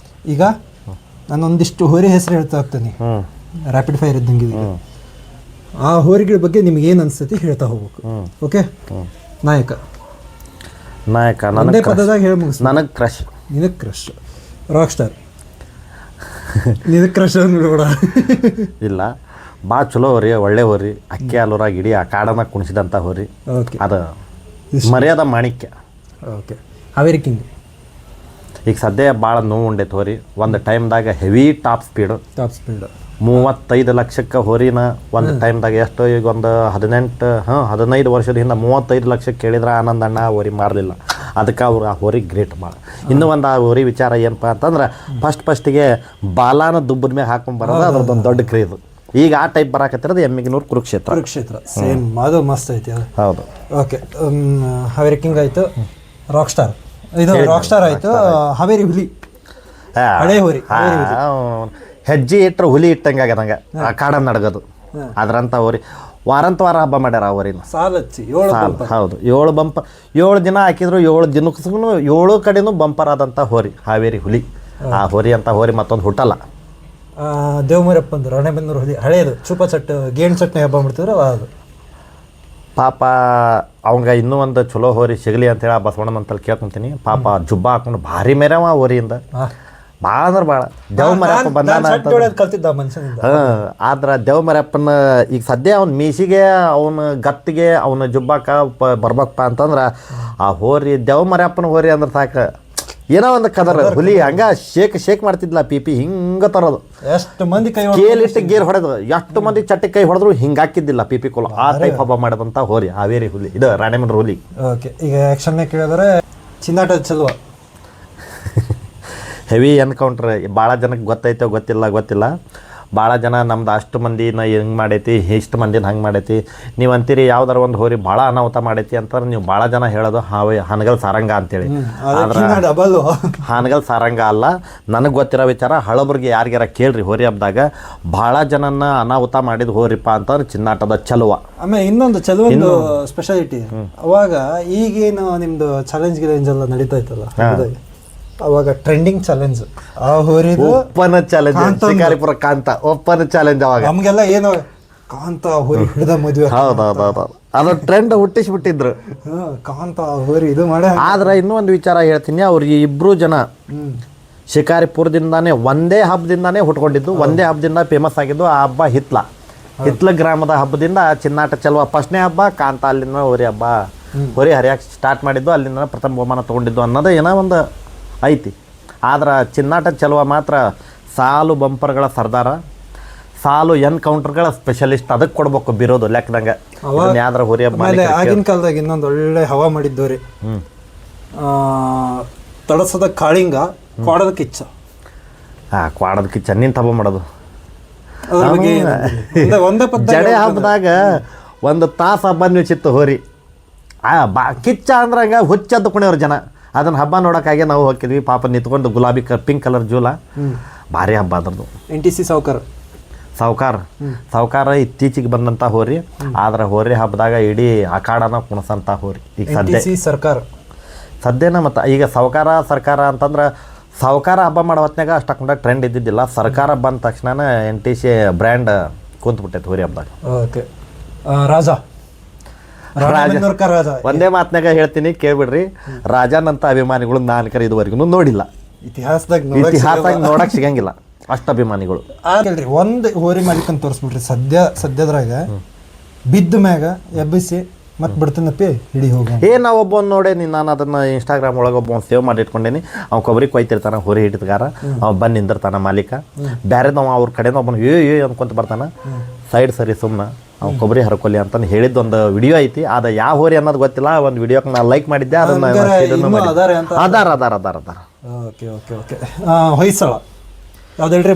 ಈಗ ನಾನು ಒಂದಿಷ್ಟು ಹೋರಿ ಹೆಸರು ಹೇಳ್ತಾ ಹೋಗ್ತೀನಿ, ರ್ಯಾಪಿಡ್ ಫೈರ್ ಇದ್ದಂಗೆ. ಆ ಹೋರಿಗಳ ಬಗ್ಗೆ ನಿಮ್ಗೆ ಏನು ಅನ್ಸ್ತೈತಿ ಹೇಳ್ತಾ ಹೋಗ್ಬೇಕು. ಓಕೆ, ನಾಯಕ ಒಂದೇ ಪದದಾಗ ಹೇಳಿ ಮುಗಿಸ್. ನನಗೆ ಕ್ರಶ್. ನಿನಗೆ ಕ್ರಶ್. Rock star. ನಿನಗೆ ಕ್ರಶ್ ನೋಡ ಇಲ್ಲ, ಭಾಳ ಚಲೋ ಹೋರಿ, ಒಳ್ಳೆ ಹೋರಿ, ಅಕ್ಕಿ ಹಾಲೂರಾಗ ಇಡೀ ಆ ಕಾಡನ್ನ ಕುಣಿಸಿದಂಥ ಹೋರಿ. ಅದು ಮರ್ಯಾದ ಮಾಣಿಕ್ಯ. Okay, Haveri king. ಈಗ ಸದ್ಯ ಭಾಳ ನೋವು ಉಂಡೈತೆ ಹೋರಿ. ಒಂದು ಟೈಮ್ದಾಗ ಹೆವಿ ಟಾಪ್ ಸ್ಪೀಡ್ 35 ಲಕ್ಷಕ್ಕೆ ಹೋರಿನ ಒಂದು ಟೈಮ್ದಾಗ ಎಷ್ಟು, ಈಗ ಒಂದು 15 ವರ್ಷದ ಹಿಂದೆ 35 ಲಕ್ಷಕ್ಕೆ ಕೇಳಿದ್ರೆ ಆನಂದ ಅಣ್ಣ ಹೋರಿ ಮಾರಲಿಲ್ಲ. ಅದಕ್ಕೆ ಅವ್ರು ಆ ಹೋರಿ ಗ್ರೇಟ್ ಭಾಳ. ಇನ್ನೂ ಒಂದು ಆ ಹೋರಿ ವಿಚಾರ ಏನಪ್ಪ ಅಂತಂದ್ರೆ ಫಸ್ಟಿಗೆ ಬಾಲಾನ ದುಬ್ಬದ ಮೇಲೆ ಹಾಕೊಂಡು ಬರೋದು ಅದ್ರದ್ದೊಂದು ದೊಡ್ಡ ಕ್ರೇಜ್. ಈಗ ಆ ಟೈಪ್ ಬರಾಕತ್ತಿರೋದು ಎಮ್ಮಿಗನೂರು ಕುರುಕ್ಷೇತ್ರ. ಸೇಮ್, ಅದು ಮಸ್ತ್ ಐತಿ. ಹೌದು. ಓಕೆ, ಹಾವೇರಿ ಕಿಂಗ್ ಆಯಿತು, ರಾಕ್ ಸ್ಟಾರ್. ಇದು ರಾಕ್ ಸ್ಟಾರ್ ಆಯಿತು. ಹಾವೇರಿ ಹುಲಿ, ಹಳೆ ಹೋರಿ. ಹೆಜ್ಜೆ ಇಟ್ಟರೆ ಹುಲಿ ಇಟ್ಟಂಗೆ ಆಗ್ಯದಂಗೆ ಆ ಕಾಡನ್ನು ನಡಗೋದು. ಅದ್ರಂಥ ಹೋರಿ ವಾರ ಹಬ್ಬ ಮಾಡ್ಯಾರ ಆ ಹೋರಿನ. ಹೌದು, 7 ಬಂಪರ್, 7 ದಿನ ಹಾಕಿದ್ರು 7 ದಿನಕ್ಕೂ 7 ಕಡೆನೂ ಬಂಪರ್ ಆದಂಥ ಹೋರಿ ಹಾವೇರಿ ಹುಲಿ. ಆ ಹೋರಿ ಅಂತ ಹೋರಿ ಮತ್ತೊಂದು ಹುಟ್ಟಲ್ಲ. ದೇವಮರಪ್ಪಂದು ರಾಣೆಬೆನ್ನೂರು ಹುಲಿ ಹಳೇದು ಚೂಪ ಚಟ್ ಗೇಣ್ ಚಟ್ನಿ ಹಬ್ಬ ಮಾಡ್ತಿದ್ರು. ಅದು ಪಾಪ ಅವಂಗ ಇನ್ನೂ ಒಂದು ಚಲೋ ಹೋರಿ ಸಿಗಲಿ ಅಂತೇಳಿ ಆ ಬಸವಣ್ಣನ ಅಂತಲ್ಲಿ ಕೇಳ್ಕೊಂತೀನಿ. ಪಾಪ ಜುಬ್ಬ ಹಾಕೊಂಡು ಭಾರಿ ಮೇರವ ಹೋರಿಯಿಂದ ಭಾಳ ಅಂದ್ರೆ ಭಾಳ. ದೇವಮರಪ್ಪ ಬಂದಾನ ಕಲ್ತಿದ್ದ ಮನುಷ್ಯನಿಂದ. ಆದ್ರೆ ದೇವಮರಪ್ಪನ ಈಗ ಸದ್ಯ ಅವ್ನ ಮೀಸಿಗೆ, ಅವನ ಗತ್ತಿಗೆ, ಅವನ ಜುಬ್ಬಾಕ ಬರ್ಬೇಕಪ್ಪ ಅಂತಂದ್ರೆ ಆ ಹೋರಿ ದೇವಮರಪ್ಪನ ಹೋರಿ ಅಂದ್ರೆ ಸಾಕು. ಏನೋ ಒಂದು ಕದರ್ ಹುಲಿ ಹಂಗ ಶೇಕ್ ಮಾಡ್ತಿದ್ಲ ಪಿ ಹಿಂಗ ತರೋದು. ಎಷ್ಟು ಮಂದಿ ಕೈ ಕೇಲಿಟ್ಟು ಗೇರ್ ಹೊಡೆದು ಎಷ್ಟು ಮಂದಿ ಚಟ್ಟಿ ಕೈ ಹೊಡೆದ್ರು ಹಿಂಗೆ ಹಾಕಿದ್ದಿಲ್ಲ ಪಿ ಕೋಲ. ಆ ಟೈಪ್ ಹಬ್ಬ ಮಾಡೋದಂತ ಹೋರಿ ಹಾವೇರಿ ಹುಲಿ, ಇದು ರಾಣೆಬೆನ್ನೂರು ಹುಲಿ. ಓಕೆ, ಈಗ ಆ್ಯಕ್ಷನ್ ಕೇಳಿದ್ರೆ ಚಿನ್ನಾಟ ಚಲುವ ಹೆವಿ ಎನ್ಕೌಂಟ್ರ್. ಭಾಳ ಜನಕ್ಕೆ ಗೊತ್ತೈತೋ ಗೊತ್ತಿಲ್ಲ. ಭಾಳ ಜನ ನಮ್ದು ಅಷ್ಟು ಮಂದಿನ ಹಿಂಗೆ ಮಾಡೈತಿ, ಇಷ್ಟು ಮಂದಿನ ಹಂಗೆ ಮಾಡೈತಿ. ನೀವು ಅಂತೀರಿ ಯಾವ್ದಾರ ಒಂದು ಹೋರಿ ಭಾಳ ಅನಾಹುತ ಮಾಡೈತಿ ಅಂತಾರೆ. ನೀವು ಭಾಳ ಜನ ಹೇಳೋದು ಹಾನಗಲ್ ಸಾರಂಗ ಅಂತೇಳಿ. ಆದ್ರೆ ಹಾನಗಲ್ ಸಾರಂಗ ಅಲ್ಲ. ನನಗೆ ಗೊತ್ತಿರೋ ವಿಚಾರ ಹಳಬರ್ಗಿ ಯಾರಿಗಾರ ಕೇಳ್ರಿ ಹೋರಿ ಹಬ್ಬದಾಗ ಭಾಳ ಜನನ ಅನಾಹುತ ಮಾಡಿದ ಹೋರಿಪ್ಪ ಅಂತಂದ್ರೆ ಚಿನ್ನಾಟದ ಚಲುವ. ಆಮೇಲೆ ಇನ್ನೊಂದು ಚಲುವೊಂದು ಸ್ಪೆಷಾಲಿಟಿ, ಅವಾಗ ಈಗೇನು ನಿಮ್ದು ಚಾಲೆಂಜ್ ಗಿಲೆಂಜ್ ಎಲ್ಲ ನಡೀತಾ ಇತ್ತಲ್ಲ, ಅವಾಗ ಟ್ರೆಂಡಿಂಗ್ ಚಾಲೆಂಜ್ ಆ ಹೋರಿ ಓಪನ್ ಚಾಲೆಂಜ್. ಶಿಕಾರಿಪುರ ಕಾಂತ ಓಪನ್ ಚಾಲೆಂಜ್. ಅವಾಗ ನಮ್ಗೆಲ್ಲ ಏನು ಕಾಂತ ಹೋರಿ ಹಿಡಿದ ಮದುವೆ. ಹೌದೌದು, ಅದು ಟ್ರೆಂಡ್ ಹುಟ್ಟಿಸ್ಬಿಟ್ಟಿದ್ರು. ಕಾಂತ ಹೋರಿ ಇದು ಮಾಡಿ. ಆದ್ರೆ ಇನ್ನೂ ಒಂದು ವಿಚಾರ ಹೇಳ್ತೀನಿ. ಅವ್ರಿಗೆ ಇಬ್ರು ಜನ ಶಿಕಾರಿಪುರದಿಂದಾನೇ ಒಂದೇ ಹಬ್ಬದಿಂದಾನೇ ಹುಟ್ಕೊಂಡಿದ್ದು, ಒಂದೇ ಹಬ್ಬದಿಂದ ಫೇಮಸ್ ಆಗಿದ್ದು. ಆ ಹಬ್ಬ ಹಿತ್ಲ ಗ್ರಾಮದ ಹಬ್ಬದಿಂದ ಚಿನ್ನಾಟ ಚಲುವ ಫಸ್ಟ್ನೇ ಹಬ್ಬ, ಕಾಂತ ಅಲ್ಲಿಂದ ಹೋರಿ ಹಬ್ಬ, ಹೋರಿ ಹರಿಯಾಕೆ ಸ್ಟಾರ್ಟ್ ಮಾಡಿದ್ದು, ಅಲ್ಲಿಂದ ಪ್ರಥಮ ಬಹುಮಾನ ತೊಗೊಂಡಿದ್ದು ಅನ್ನೋದು ಏನೋ ಒಂದು ಐತಿ. ಆದ್ರೆ ಚಿನ್ನಾಟ ಚಲುವ ಮಾತ್ರ ಸಾಲು ಬಂಪರ್ಗಳ ಸರ್ದಾರ, ಸಾಲು ಎನ್ಕೌಂಟರ್ಗಳ ಸ್ಪೆಷಲಿಸ್ಟ್. ಅದಕ್ಕೆ ಕೊಡ್ಬೇಕು ಬಿರೋದು ಲೆಕ್ಕದಂಗೆ. ಯಾವ್ದಾರ ಹೋರಿ ಹಬ್ಬ ಆಗಿನ ಕಾಲದಾಗ ಇನ್ನೊಂದು ಒಳ್ಳೆ ಹವಾ ಮಾಡಿದ್ದವ್ರಿ, ತಡಸದ ಕಾಳಿಂಗ, ಕ್ವಾಡದ ಕಿಚ್ಚ. ಕ್ವಾಡದ ಕಿಚ್ಚ ನಿಂತ ಹಬ್ಬ ಮಾಡೋದು. ಜಡೆ ಹಬ್ಬದಾಗ ಒಂದು ತಾಸು ಹಬ್ಬ ನಿಲ್ಸಿತ್ತು ಹೋರಿ. ಕಿಚ್ಚ ಅಂದ್ರೆ ಹಂಗ ಹುಚ್ಚದ್ದು ಕುಣಿಯವ್ರು ಜನ. ಅದನ್ನ ಹಬ್ಬ ನೋಡೋಕ್ಕಾಗೆ ನಾವು ಹೋಗ್ತಿದ್ವಿ. ಪಾಪ ನಿಂತ್ಕೊಂಡು ಗುಲಾಬಿ ಪಿಂಕ್ ಕಲರ್ ಜೂಲ, ಭಾರಿ ಹಬ್ಬ ಅದ್ರದ್ದು. NTC ಸಾವ್ಕರ್ ಸಾವ್ಕಾರ ಇತ್ತೀಚೆಗೆ ಬಂದಂಥ ಹೋರಿ. ಆದ್ರೆ ಹೋರಿ ಹಬ್ಬದಾಗ ಇಡೀ ಅಖಾಡನ ಕುಣಿಸಂಥ ಹೋರಿ ಈಗ ಸದ್ಯನ ಮತ್ತು ಈಗ ಸರ್ಕಾರ ಅಂತಂದ್ರೆ ಸಾವ್ಕಾರ ಹಬ್ಬ ಮಾಡೋ ಹೊತ್ನಾಗ ಅಷ್ಟಕ್ಕೊಂಡ ಟ್ರೆಂಡ್ ಇದ್ದಿದ್ದಿಲ್ಲ. ಸರ್ಕಾರ ಬಂದ ತಕ್ಷಣ NTC ಬ್ರ್ಯಾಂಡ್ ಕುಂತ್ಬಿಟ್ಟೈತೆ ಹೋರಿ ಹಬ್ಬದಾಗ. ಓಕೆ ರಾಜ ಒಂದೇ ಮಾತನಾಗ ಹೇಳ್ತೀನಿ ಕೇಳ್ಬಿಡ್ರಿ, ರಾಜನಂತ ಅಭಿಮಾನಿಗಳು ನಾನು ಇದುವರೆಗೂ ನೋಡಿಲ್ಲ, ಇತಿಹಾಸದಾಗ ನೋಡಕ್ ಸಿಗಂಗಿಲ್ಲ ಅಷ್ಟು ಅಭಿಮಾನಿಗಳು. ಕೇಳ್ರಿ ಒಂದು ಹೋರಿ ಮಾಲೀಕ್ ಅಂತ ತೋರಿಸ್ಬಿಡ್ರಿ ಸದ್ಯದ್ರಾಗ ಬಿದ್ದ ಮ್ಯಾಗ ಎಬ್ಬಿಸಿ ಮತ್ತೆ ಬಿಡ್ತೀನಪ್ಪಿ ಹಿಡಿ ಹೋಗಿ ನಾವು ಒಬ್ಬ ನೋಡೇನಿ, ನಾನು ಅದನ್ನ ಇನ್ಸ್ಟಾಗ್ರಾಮ್ ಒಳಗೆ ಒಬ್ಬ ಸೇವ್ ಮಾಡಿ ಇಟ್ಕೊಂಡೇನಿ. ಅವ್ನು ಕೊಬ್ಬರಿ ಕೊಯ್ತಿರ್ತಾನ ಹೋರಿ ಹಿಡಿದ್ಗಾರ, ಅವ್ ಬಂದು ನಿಂದಿರ್ತಾನ ಮಾಲೀಕ, ಬ್ಯಾರೆದವ ಅವ್ರ ಕಡೆನ ಒಬ್ಬನು ಅನ್ಕೊಂತ ಬರ್ತಾನ, ಸೈಡ್ ಸರಿ ಸುಮ್ಮನೆ ಅವ್ನು ಕೊಬ್ಬರಿ ಹರ್ಕೊಲಿ ಅಂತ ಹೇಳಿದ್ದೊಂದು ವಿಡಿಯೋ ಐತಿ. ಅದು ಯಾವ ಹೋರಿ ಅನ್ನೋದು ಗೊತ್ತಿಲ್ಲ, ಒಂದು ವಿಡಿಯೋಕ್ಕೆ ನಾನು ಲೈಕ್ ಮಾಡಿದ್ದೆ, ಅದನ್ನ ಅದಾರ. ಓಕೆ ಓಕೆ ಓಕೆ ಹೊಯ್ಸಳ ಯಾವ್ದು ಹೇಳ್ರಿ?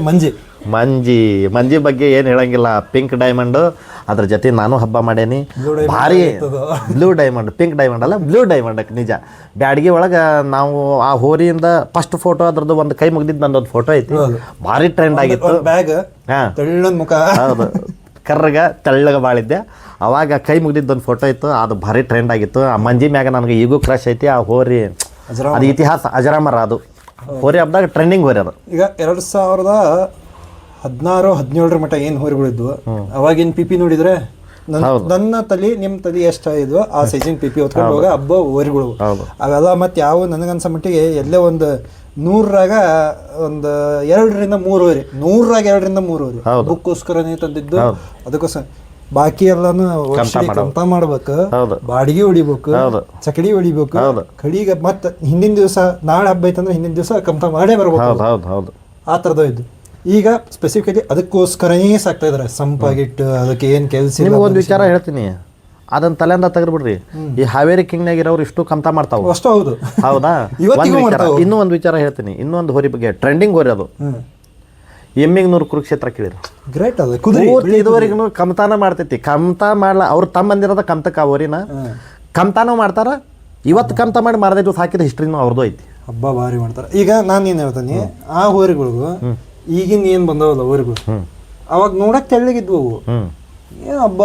ಮಂಜಿ ಬಗ್ಗೆ ಏನು ಹೇಳಂಗಿಲ್ಲ. ಪಿಂಕ್ ಡೈಮಂಡ್, ಅದ್ರ ಜೊತೆ ನಾನು ಹಬ್ಬ ಮಾಡೇನಿ. ಭಾರಿ ಬ್ಲೂ ಡೈಮಂಡ್, ಪಿಂಕ್ ಡೈಮಂಡ್ ಅಲ್ಲ ಬ್ಲೂ ಡೈಮಂಡ್. ನಿಜ ಬ್ಯಾಡ್ಗಿ ಒಳಗೆ ನಾವು ಆ ಹೋರಿಯಿಂದ ಫಸ್ಟ್ ಫೋಟೋ ಅದ್ರದ್ದು ಒಂದು ಕೈ ಮುಗ್ದಿದ್ದು ನಂದೊಂದು ಫೋಟೋ ಐತಿ, ಭಾರಿ ಟ್ರೆಂಡ್ ಆಗಿತ್ತು. ಹೌದು, ಕರ್ರಗ ತೆಳ್ಳಗ ಬಾಳಿದ್ದೆ, ಅವಾಗ ಕೈ ಮುಗ್ದಿದ್ದೊಂದು ಫೋಟೋ ಇತ್ತು, ಅದು ಭಾರಿ ಟ್ರೆಂಡ್ ಆಗಿತ್ತು. ಆ ಮಂಜಿ ಮ್ಯಾಗ ನನಗೆ ಈಗೂ ಕ್ರಶ್ ಐತಿ. ಆ ಹೋರಿ ಅದು ಇತಿಹಾಸ ಅಜರಾಮರ, ಅದು ಹೋರಿ ಹಬ್ಬದಾಗ ಟ್ರೆಂಡಿಂಗ್ ಹೋರಿ. ಅದು ಈಗ 2016-17 ಮಟ್ಟ ಏನು ಹೋರಿಗಳಿದ್ವು, ಅವಾಗಿನ PP ನೋಡಿದ್ರೆ ನನ್ನ ತಲೆ ನಿಮ್ಮ ತಲೆ ಎಷ್ಟು ಇದ್ವು ಆ ಸೈಜಿನ PP ಹೊತ್ಕೊಂಡು ಹೋಗ ಹಬ್ಬ ಹೋರಿಗಳು ಅವೆಲ್ಲ. ಮತ್ತೆ ಯಾವ ನನಗನ್ಸ ಮಟ್ಟಿಗೆ ಎಲ್ಲೇ ಒಂದು 100ರಾಗ ಒಂದು 2-3 ಹೋರಿ, 100ರಾಗ 2-3 ಹೋರಿ ಬುಕ್ಕೋಸ್ಕರನೇ ತಂದಿದ್ದು. ಅದಕ್ಕೋಸ್ಕರ ಬಾಕಿ ಎಲ್ಲಾನು ಕಂತ ಮಾಡ್ಬೇಕು, ಬಾಡಿಗೆ ಹೊಡಿಬೇಕು, ಚಕಡಿ ಹೊಡಿಬೇಕು. ಕಡಿಗೆ ಮತ್ತೆ ಹಿಂದಿನ ದಿವಸ ನಾಳೆ ಹಬ್ಬ ಐತಂದ್ರೆ ಹಿಂದಿನ ದಿವಸ ಕಂತ ಮಾಡೇ ಬರ್ಬೇಕು. ಆ ಥರದ ಇದ್ದು ಈಗ ಸ್ಪೆಸಿಫಿಕಲಿ ಅದಕ್ಕೋಸ್ಕರನೇ ಸಾಕ್ತಾ ಇದಾರೆ, ಸಂಪಾಗಿಟ್ಟು ಅದಕ್ಕೆ ಏನ್ ಕೆಲಸ. ಒಂದು ವಿಚಾರ ಹೇಳ್ತೀನಿ, ಅದನ್ನ ತಲೆಯಿಂದ ತೆಗೆದ್ಬಿಡ್ರಿ. ಈ ಹಾವೇರಿ ಕಿಂಗ್ನಾಗ ಇರೋರು ಇಷ್ಟು ಕಂತ ಮಾಡ್ತಾವ ಅಷ್ಟು. ಹೌದು ಹೌದಾ? ಇನ್ನೂ ಒಂದು ವಿಚಾರ ಹೇಳ್ತೀನಿ, ಇನ್ನೊಂದು ಹೋರಿ ಬಗ್ಗೆ ಟ್ರೆಂಡಿಂಗ್ ಹೋರಿ ಅದು. ಎಮ್ಮಿಗ್ನೂರು ಕುರುಕ್ಷೇತ್ರ ಕೇಳಿರಿ, ಗ್ರೇಟ್. ಅದು ಇದುವರೆಗೂ ಕಮ್ತಾನ ಮಾಡ್ತೈತಿ. ಕಮ್ತಾ ಮಾಡ್ಲ ಅವ್ರು ತಮ್ಮ ಬಂದಿರೋದ ಕಮ್ತಕ್ಕ ಅವರಿನ ಕಮ್ತಾನೂ ಮಾಡ್ತಾರ. ಇವತ್ತು ಕಮ್ತ ಮಾಡಿ ಮಾರದೇ ದಿವಸ ಹಾಕಿದ ಹಿಸ್ಟ್ರಿನೂ ಅವ್ರದ್ದು ಐತಿ. ಹಬ್ಬ ಭಾರಿ ಮಾಡ್ತಾರ. ಈಗ ನಾನು ಏನು ಹೇಳ್ತೀನಿ, ಆ ಹೋರಿಗಳಿಗೂ ಈಗಿನ ಏನು ಬಂದವಲ್ಲ ಹೋರಿಗಳು, ಅವಾಗ ನೋಡಕ್ ತೆಳ್ಳಗಿದ್ವು ಅವು. ಏನು ಹಬ್ಬ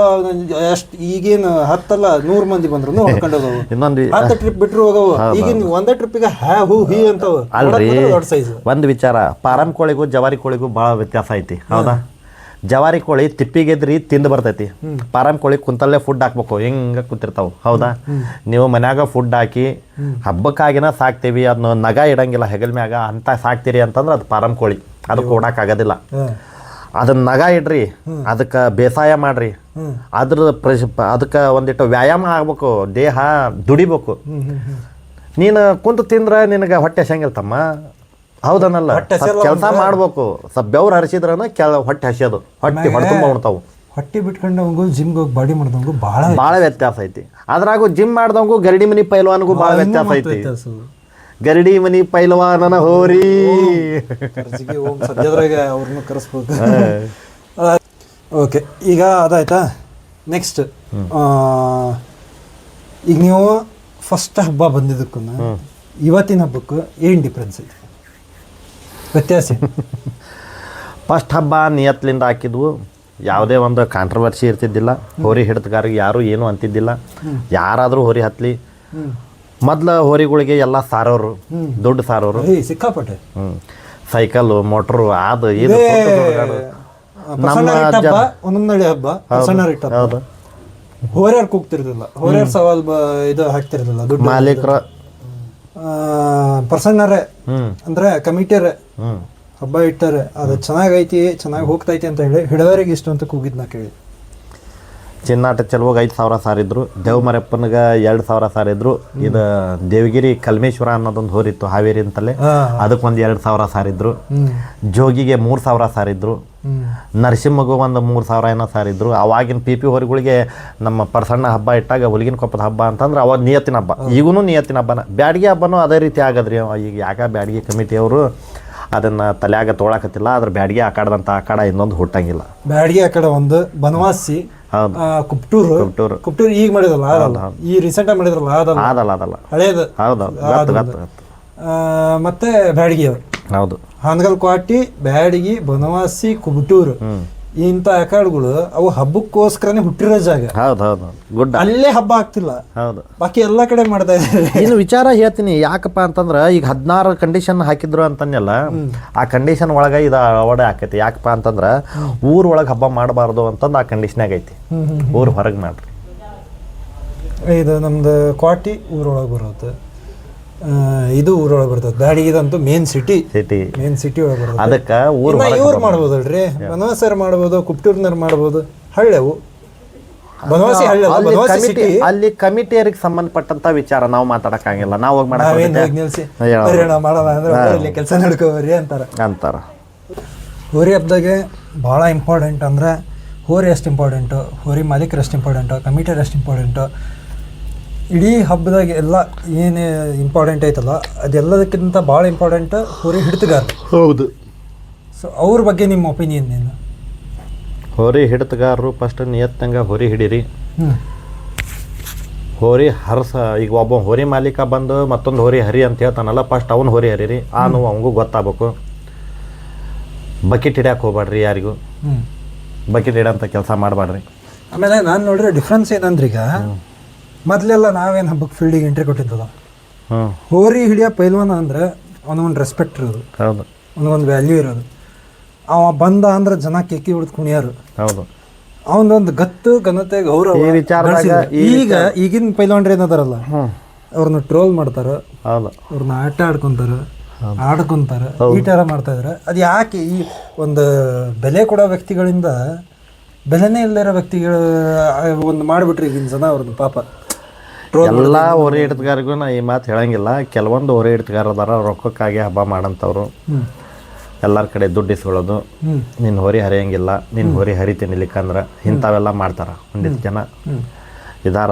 ಎಷ್ಟು ಈಗೇನು 10 ಅಲ್ಲ 100 ಮಂದಿ ಬಂದ್ರು ಹೊಡ್ಕೊಂಡು ಹೋಗವು. 10 ಟ್ರಿಪ್ ಬಿಟ್ರು ಹೋಗವು. ಈಗಿನ ಒಂದೇ ಟ್ರಿಪ್ಪಿಗೆ ಹೀ ಅಂತವ. ದೊಡ್ಡ ಸೈಜ್. ಒಂದು ವಿಚಾರ, ಪಾರಂ ಕೋಳಿಗೂ ಜವಾರಿ ಕೋಳಿಗೂ ಭಾಳ ವ್ಯತ್ಯಾಸ ಐತಿ. ಹೌದಾ? ಜವಾರಿ ಕೋಳಿ ತಿಪ್ಪಿಗೆದ್ರಿ ತಿಂದು ಬರ್ತೈತಿ. ಪಾರಂ ಕೋಳಿ ಕುಂತಲ್ಲೇ ಫುಡ್ ಹಾಕ್ಬೇಕು, ಹಿಂಗ ಕೂತಿರ್ತಾವ. ಹೌದಾ? ನೀವು ಮನ್ಯಾಗ ಫುಡ್ ಹಾಕಿ ಹಬ್ಬಕ್ಕಾಗಿನ ಸಾಕ್ತೀವಿ, ಅದನ್ನ ನಗ ಇಡಂಗಿಲ್ಲ ಹೆಗಲ್ ಮ್ಯಾಗ ಅಂತ ಸಾಕ್ತೀರಿ ಅಂತಂದ್ರೆ ಅದು ಪಾರಂ ಕೋಳಿ, ಅದು ಕೊಡಕ್ಕಾಗೋದಿಲ್ಲ. ಅದನ್ನ ನಗ ಇಡ್ರಿ, ಅದಕ್ಕೆ ಬೇಸಾಯ ಮಾಡ್ರಿ, ಅದಕ್ಕೆ ಒಂದಿಟ್ಟು ವ್ಯಾಯಾಮ ಆಗ್ಬೇಕು, ದೇಹ ದುಡಿಬೇಕು. ನೀನು ಕುಂತು ತಿಂದ್ರೆ ನಿನಗೆ ಹೊಟ್ಟೆ ಹಸಂಗಿಲ್ತಮ್ಮ. ಹೌದನಲ್ಲ? ಕೆಲಸ ಮಾಡ್ಬೇಕು, ಸ್ವಲ್ಪ ಬೆವ್ರು ಹರಿಸಿದ್ರನ ಹೊಟ್ಟೆ ಹಸಿಯೋದು, ಹೊಟ್ಟೆ ಹೊಡ್ತುಂಬ ಉಣ್ತಾವು. ಹೊಟ್ಟೆ ಬಿಟ್ಕೊಂಡವಂಗು ಜಿಮ್ಗೆ ಹೋಗಿ ಬಾಡಿ ಮಾಡಿದವಂಗು ಭಾಳ ವ್ಯತ್ಯಾಸ ಐತಿ. ಅದ್ರಾಗೂ ಜಿಮ್ ಮಾಡ್ದವಂಗು ಗರಡಿ ಮನಿ ಪೈಲ್ವಾನ್ಗೂ ಭಾಳ ವ್ಯತ್ಯಾಸ ಐತಿ. ಗರಡಿ ಮನಿ ಪೈಲ್ವಾನನ ಹೋರಿ ಸದ್ಯದ್ರಾಗ ಅವ್ರನ್ನ ಕರೆಸ್ಬೇಕು. ಓಕೆ, ಈಗ ಅದಾಯ್ತಾ. ನೆಕ್ಸ್ಟ್ ಈಗ ನೀವು ಫಸ್ಟ್ ಹಬ್ಬ ಬಂದಿದ್ದಕ್ಕೂ ಇವತ್ತಿನ ಹಬ್ಬಕ್ಕೂ ಏನು ಡಿಫ್ರೆನ್ಸ್ ಐತಿ, ವ್ಯತ್ಯಾಸ? ಫಸ್ಟ್ ಹಬ್ಬ ನಿಯತ್ಲಿಂದ ಹಾಕಿದ್ವು, ಯಾವುದೇ ಒಂದು ಕಾಂಟ್ರವರ್ಸಿ ಇರ್ತಿದ್ದಿಲ್ಲ. ಹೋರಿ ಹಿಡಿತಗಾರಿಗೆ ಯಾರು ಏನು ಅಂತಿದ್ದಿಲ್ಲ, ಯಾರಾದರೂ ಹೋರಿ ಹತ್ಲಿ. ಮೊದ್ಲ ಹೋರಿಗಳಿಗೆ ಎಲ್ಲ ಸಾರೋರು, ದುಡ್ಡು ಸಾರೋರು ಸಿಕ್ಕಾಪಟ್ಟೆ. ಸೈಕಲ್ ಮೋಟ್ರು ಅದು ಇದು. ಒಂದೊಂದು ಹಬ್ಬ ಹೌದು, ಹೋರ್ಯಾರು ಕೂಗ್ತಿರ್ಲಿಲ್ಲ, ಹೋರ್ಯಾರು ಸವಾಲ್ ಇದು ಹಾಕ್ತಿರ್ಲಿಲ್ಲ. ದುಡ್ಡು ಮಾಲೀಕರ ಪರ್ಸನ್ನರೇ ಅಂದ್ರೆ ಕಮಿಟಿಯರೇ ಹಬ್ಬ ಇಟ್ಟಾರೆ, ಅದು ಚೆನ್ನಾಗೈತಿ ಚೆನ್ನಾಗಿ ಹೋಗ್ತೈತಿ ಅಂತ ಹೇಳಿ ಹಿಡವರಿಗೆ ಇಷ್ಟು ಅಂತ ಕೂಗಿದ್ ನಾ ಕೇಳಿ. ಚಿನ್ನಾಟ ಚೆಲುವಾಗ 5,000 ಸಾರಿದ್ರು, ದೇವಮರಪ್ಪನಿಗೆ 2,000 ಸಾರಿದ್ರು. ಇದು ದೇವಗಿರಿ ಕಲ್ಮೇಶ್ವರ ಅನ್ನೋದೊಂದು ಹೋರಿತ್ತು ಹಾವೇರಿ ಅಂತಲೇ, ಅದಕ್ಕೊಂದು 2,000 ಸಾರಿದ್ರು. ಜೋಗಿಗೆ 3,000 ಸಾರಿದ್ರು. ನರಸಿಂಹಗೂ ಒಂದು 3,000 ಏನೋ ಸಾರಿದ್ರು. ಅವಾಗಿನ PP ಹೋರಿಗಳಿಗೆ ನಮ್ಮ ಪರ್ಸಣ್ಣ ಹಬ್ಬ ಇಟ್ಟಾಗ ಹುಲಿಗಿನ ಕೊಪ್ಪದ ಹಬ್ಬ ಅಂತಂದ್ರೆ ಅವಾಗ ನಿಯತ್ತಿನ ಹಬ್ಬ, ಈಗೂ ನಿಯತ್ತಿನ ಹಬ್ಬನ. ಬ್ಯಾಡ್ಗೆ ಹಬ್ಬನೂ ಅದೇ ರೀತಿ ಆಗದ್ರಿ. ಈಗ ಯಾಕೆ ಬ್ಯಾಡ್ಗೆ ಕಮಿಟಿಯವರು ಅದನ್ನು ತಲೆಯಾಗ ತೊಗೊಳಕತ್ತಿಲ್ಲ, ಅದ್ರ ಬ್ಯಾಡ್ಗೆ ಆಕಾಡದಂಥ ಆಕಾಡ ಇನ್ನೊಂದು ಹುಟ್ಟಂಗಿಲ್ಲ. ಬ್ಯಾಡ್ಗೆ ಆಕಾಡ ಒಂದು ಬನವಾಸಿ, ಕುಪ್ಟೂರು ಈಗ ಮಾಡಿದ್ರಲ್ಲ, ಈ ರೀಸೆಂಟ್ ಆಗಿ ಮಾಡಿದ್ರಲ್ಲ, ಅದಲ್ಲ ಹಳೇದು. ಮತ್ತೆ ಬ್ಯಾಡಗಿ, ಹೌದು, ಹಾನಗಲ್ ಕ್ವಾಟಿ, ಬ್ಯಾಡಗಿ, ಬನವಾಸಿ, ಕುಬಟೂರು ಇಂಥ ಆಕಾಡ್ಗಳು ಅವು ಹಬ್ಬಕ್ಕೋಸ್ಕರನೇ ಹುಟ್ಟಿರೋ ಜಾಗ, ಹೌದು ಹೌದು ಗುಡ್ಡ ಅಲ್ಲೇ ಹಬ್ಬ ಆಗ್ತಿಲ್ಲ, ಹೌದು. ಬಾಕಿ ಎಲ್ಲ ಕಡೆ ಮಾಡ್ತಾ ಇದ್ದಾರೆ. ಇನ್ನು ವಿಚಾರ ಹೇಳ್ತೀನಿ ಯಾಕಪ್ಪ ಅಂತಂದ್ರೆ ಈಗ 16 ಕಂಡೀಷನ್ ಹಾಕಿದ್ರು ಅಂತಂದೆಲ್ಲ, ಆ ಕಂಡೀಷನ್ ಒಳಗೆ ಇದು ಅಳವಡೆ ಆಕೈತಿ. ಯಾಕಪ್ಪ ಅಂತಂದ್ರೆ ಊರೊಳಗೆ ಹಬ್ಬ ಮಾಡಬಾರ್ದು ಅಂತಂದು ಆ ಕಂಡೀಷನ್ಯಾಗ ಐತಿ. ಊರು ಹೊರಗೆ ಮಾಡ್ರಿ. ಇದು ನಮ್ದು ಕ್ವಾಟಿ ಊರೊಳಗೆ ಬರುತ್ತೆ, ಇದು ಊರೊಳಗೆ ಬರ್ತದೆ. ಬ್ಯಾಡಗಿದಂತೂ ಮೇನ್ ಸಿಟಿ ಒಳಗೆ ಬರ್ತದೆ. ಅದಕ್ಕೆ ಇವ್ರು ಮಾಡ್ಬೋದಲ್ರಿ, ಬನವಾಸರ್ ಮಾಡ್ಬೋದು, ಕುಪ್ಟೂರ್ನವ್ರು ಮಾಡ್ಬೋದು. ಹಳ್ಳೆವು ಬನವಾಸಿ ಹಳ್ಳಿ, ಅಲ್ಲಿ ಕಮಿಟಿಯರಿಗೆ ಸಂಬಂಧಪಟ್ಟಂತ ವಿಚಾರ ನಾವು ಮಾತಾಡಕ್ಕಾಗಿಲ್ಲ. ನಾವು ಹೋಗಿ ಮಾಡೋಣ ಕೆಲಸ ನಡ್ಕೋರಿ ಅಂತಾರ. ಹೋರಿ ಹಬ್ಬದಾಗೆ ಭಾಳ ಇಂಪಾರ್ಟೆಂಟ್ ಅಂದರೆ ಹೋರಿ ಎಷ್ಟು ಇಂಪಾರ್ಟೆಂಟು, ಹೋರಿ ಮಾಲೀಕರು ಎಷ್ಟು ಇಂಪಾರ್ಟೆಂಟು, ಕಮಿಟಿಯರ್ ಎಷ್ಟು ಇಂಪಾರ್ಟೆಂಟು, ಇಡೀ ಹಬ್ಬದಾಗ ಎಲ್ಲ ಏನು ಇಂಪಾರ್ಟೆಂಟ್ ಐತಲ್ಲ ಅದೆಲ್ಲದಕ್ಕಿಂತ ಭಾಳ ಇಂಪಾರ್ಟೆಂಟ್ ಹೋರಿ ಹಿಡಿತಗಾರ. ಹೌದು. ಸೊ ಅವ್ರ ಬಗ್ಗೆ ನಿಮ್ಮ ಒಪಿನಿಯನ್ ಏನು? ಹೋರಿ ಹಿಡಿತಗಾರರು ಫಸ್ಟ್ ನಿಯತ್ನಂಗೆ ಹೋರಿ ಹಿಡೀರಿ. ಹೋರಿ ಹರ್ಸ ಈಗ ಒಬ್ಬ ಹೋರಿ ಮಾಲೀಕ ಬಂದು ಮತ್ತೊಂದು ಹೋರಿ ಹರಿ ಅಂತ ಹೇಳ್ತಾನಲ್ಲ, ಫಸ್ಟ್ ಅವ್ನು ಹೋರಿ ಹರೀರಿ. ಅವನಿಗೂ ಗೊತ್ತಾಗಬೇಕು. ಬಕೆಟ್ ಹಿಡ್ಯಾಕೆ ಹೋಗ್ಬೇಡ್ರಿ, ಯಾರಿಗೂ ಬಕೆಟ್ ಹಿಡೋಂಥ ಕೆಲಸ ಮಾಡಬೇಡ್ರಿ. ಆಮೇಲೆ ನಾನು ನೋಡಿದ್ರೆ ಡಿಫ್ರೆನ್ಸ್ ಏನಂದ್ರೆ, ಈಗ ಮೊದಲೆಲ್ಲ ನಾವೇನು ಹಬ್ಬಕ್ಕೆ ಫೀಲ್ಡಿಗೆ ಎಂಟ್ರಿ ಕೊಟ್ಟಿದ್ದಲ್ಲ, ಹೋರಿ ಹಿಡಿಯೋ ಪೈಲ್ವಾನ ಅಂದರೆ ಅವನೊಂದು ರೆಸ್ಪೆಕ್ಟ್ ಇರೋದು, ಹೌದು, ಅವನಿಗೊಂದು ವ್ಯಾಲ್ಯೂ ಇರೋದು. ಅವ ಬಂದ ಅಂದ್ರೆ ಜನ ಕೇಕಿ ಹೊಡೆದು ಕುಣಿಯಾರು. ಹೌದು. ಅವನೊಂದು ಗತ್ತು ಘನತೆ ಗೌರವ. ಈಗ ಈಗಿನ ಪೈಲ್ವಾನ್ರು ಏನದಾರಲ್ಲ, ಅವ್ರನ್ನ ಟ್ರೋಲ್ ಮಾಡ್ತಾರ, ಅವ್ರನ್ನ ಆಟ ಆಡ್ಕೊಂತಾರ, ಈ ಥರ ಮಾಡ್ತಾ ಇದಾರೆ. ಅದು ಯಾಕೆ? ಈ ಒಂದು ಬೆಲೆ ಕೊಡೋ ವ್ಯಕ್ತಿಗಳಿಂದ ಬೆಲೆನೇ ಇಲ್ಲದಿರೋ ವ್ಯಕ್ತಿಗಳು ಒಂದು ಮಾಡಿಬಿಟ್ರಿ ಈಗಿನ ಜನ ಅವ್ರದ್ದು ಪಾಪ. ಎಲ್ಲ ಹೋರಿ ಹಿಡಿತಗಾರಿಗೂ ನಾ ಈ ಮಾತು ಹೇಳಂಗಿಲ್ಲ. ಕೆಲವೊಂದು ಹೋರಿ ಹಿಡಿತಗಾರ ಅದಾರ, ರೊಕ್ಕಕ್ಕಾಗಿ ಹಬ್ಬ ಮಾಡಂಥವ್ರು, ಎಲ್ಲರ ಕಡೆ ದುಡ್ಡು ಇಸ್ಕೊಳ್ಳೋದು, ನಿನ್ನ ಹೋರಿ ಹರಿಯಂಗಿಲ್ಲ, ನಿನ್ನ ಹೋರಿ ಹರಿತೀನಿ ಇಲ್ಲಿಕ್ಕಂದ್ರೆ ಇಂಥವೆಲ್ಲ ಮಾಡ್ತಾರೆ ಒಂದಿಷ್ಟು ಜನ ಇದಾರ.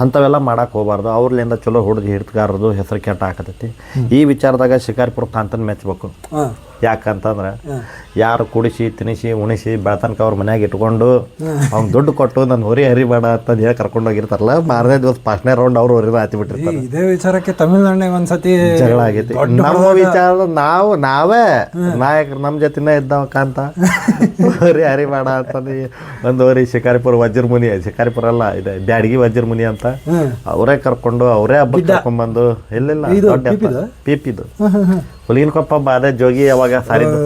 ಅಂಥವೆಲ್ಲ ಮಾಡಕ್ಕೆ ಹೋಗ್ಬಾರ್ದು. ಅವ್ರಲಿಂದ ಚಲೋ ಹುಡುಗಿ ಹಿಡಿತಗಾರದು ಹೆಸರು ಕೆಟ್ಟ ಹಾಕತೈತಿ. ಈ ವಿಚಾರದಾಗ ಶಿಕಾರಿಪುರ ಕಾಂತನ ಮೆಚ್ಚಬೇಕು. ಯಾಕಂತಂದ್ರೆ ಯಾರು ಕುಡಿಸಿ ತಿನಿಸಿ ಉಣಿಸಿ ಬೆಳತನಕ ಅವ್ರ ಮನ್ಯಾಗ ಇಟ್ಕೊಂಡು ಅವ್ನು ದುಡ್ಡು ಕೊಟ್ಟು ನನ್ನ ಹೋರಿ ಹರಿಬೇಡ ಅಂತಂದು ಹೇಳಿ ಕರ್ಕೊಂಡು ಹೋಗಿರ್ತಾರಲ್ಲ, ಮಾರನೇ ದಿವಸ ಫಸ್ಟ್ನೇ ರೌಂಡ್ ಅವ್ರು ಹೊರಿನ ಹತ್ತಿ ಬಿಟ್ಟಿರ್ತಾರೆ. ಇದೇ ವಿಚಾರಕ್ಕೆ ತಮಿಳ್ನಾಡಿನಾಗ ಒಂದ್ಸತಿ ಜಗಳ ಆಗೈತಿ. ನಮ್ಮ ವಿಚಾರ ನಾವೇ ನಾಯಕರು ನಮ್ಮ ಜೊತೆನೇ ಇದ್ದಾವ ಕಾಂತ ಹೋರಿ ಹರಿಬೇಡ ಅಂತಂದು ಒಂದು ಹೋರಿ ಶಿಕಾರಿಪುರ ವಜ್ರಮುನಿ, ಶಿಕಾರಿಪುರ ಅಲ್ಲ ಇದು ಬ್ಯಾಡಗಿ ವಜ್ರಮುನಿ ಅಂತ, ಅವರೇ ಕರ್ಕೊಂಡು ಅವರೇ ಹಬ್ಬಕ್ಕೆ ಕರ್ಕೊಂಡ್ಬಂದು ಇಲ್ಲಿಲ್ಲ ದೊಡ್ಡ ಪೀಪಿದು ಹುಲಿಗಿನ ಕೊಪ್ಪ ಹಬ್ಬ ಅದೇ ಜೋಗಿ ಯಾವಾಗ ಸಾರಿದ್ದು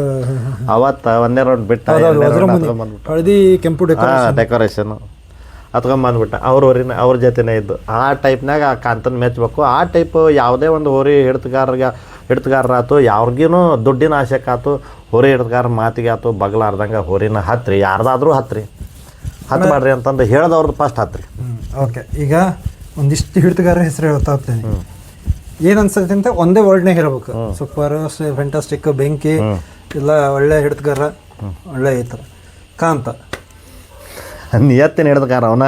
ಅವತ್ತ ಒಂದೇ ರೌಂಡ್ ಬಿಟ್ಟ ಕೆಂಪು ಡೆಕೋರೇಷನ್ ಹತ್ಕೊಂಡ್ಬಂದ್ಬಿಟ್ಟ. ಅವ್ರ ಜೊತೆನೇ ಇದ್ದು ಆ ಟೈಪ್ನಾಗ ಆ ಕಾಂತನ ಮೆಚ್ಚಬೇಕು. ಆ ಟೈಪ್ ಯಾವುದೇ ಒಂದು ಹೋರಿ ಹಿಡಿತಗಾರರಾತು ಯಾವ್ರಿಗೇನು ದುಡ್ಡಿನ ಆಸೆಕ್ಕಾತು ಹೋರಿ ಹಿಡಿತಗಾರ ಮಾತಿಗೆ ಆತು ಬಗ್ಲಾರ್ದಂಗೆ ಹೋರಿನ ಹತ್ರಿ, ಯಾರ್ದಾದ್ರೂ ಹತ್ಬೇಡ್ರಿ ಅಂತಂದು ಹೇಳ್ದವ್ರದ್ದು ಫಸ್ಟ್ ಹತ್ರಿ. ಓಕೆ, ಈಗ ಒಂದಿಷ್ಟು ಹಿಡಿತಗಾರ ಹೆಸರು ಹೇಳ್ತಾ ಹೋಗ್ತೇನೆ. ಏನು ಅನ್ಸತ್ತೆ ಅಂತ ಒಂದೇ ವರ್ಡ್ನಾಗ ಹೇಳ್ಬೇಕು, ಸೂಪರ್, ಫ್ಯಾಂಟಾಸ್ಟಿಕ್, ಬೆಂಕಿ, ಎಲ್ಲ ಒಳ್ಳೆ ಹಿಡಿತಗಾರ, ಒಳ್ಳೆ ಐತರ ಕಾಂತ. ನಿಯತ್ತಿನ ಹಿಡಿತಗಾರ ಅವನ,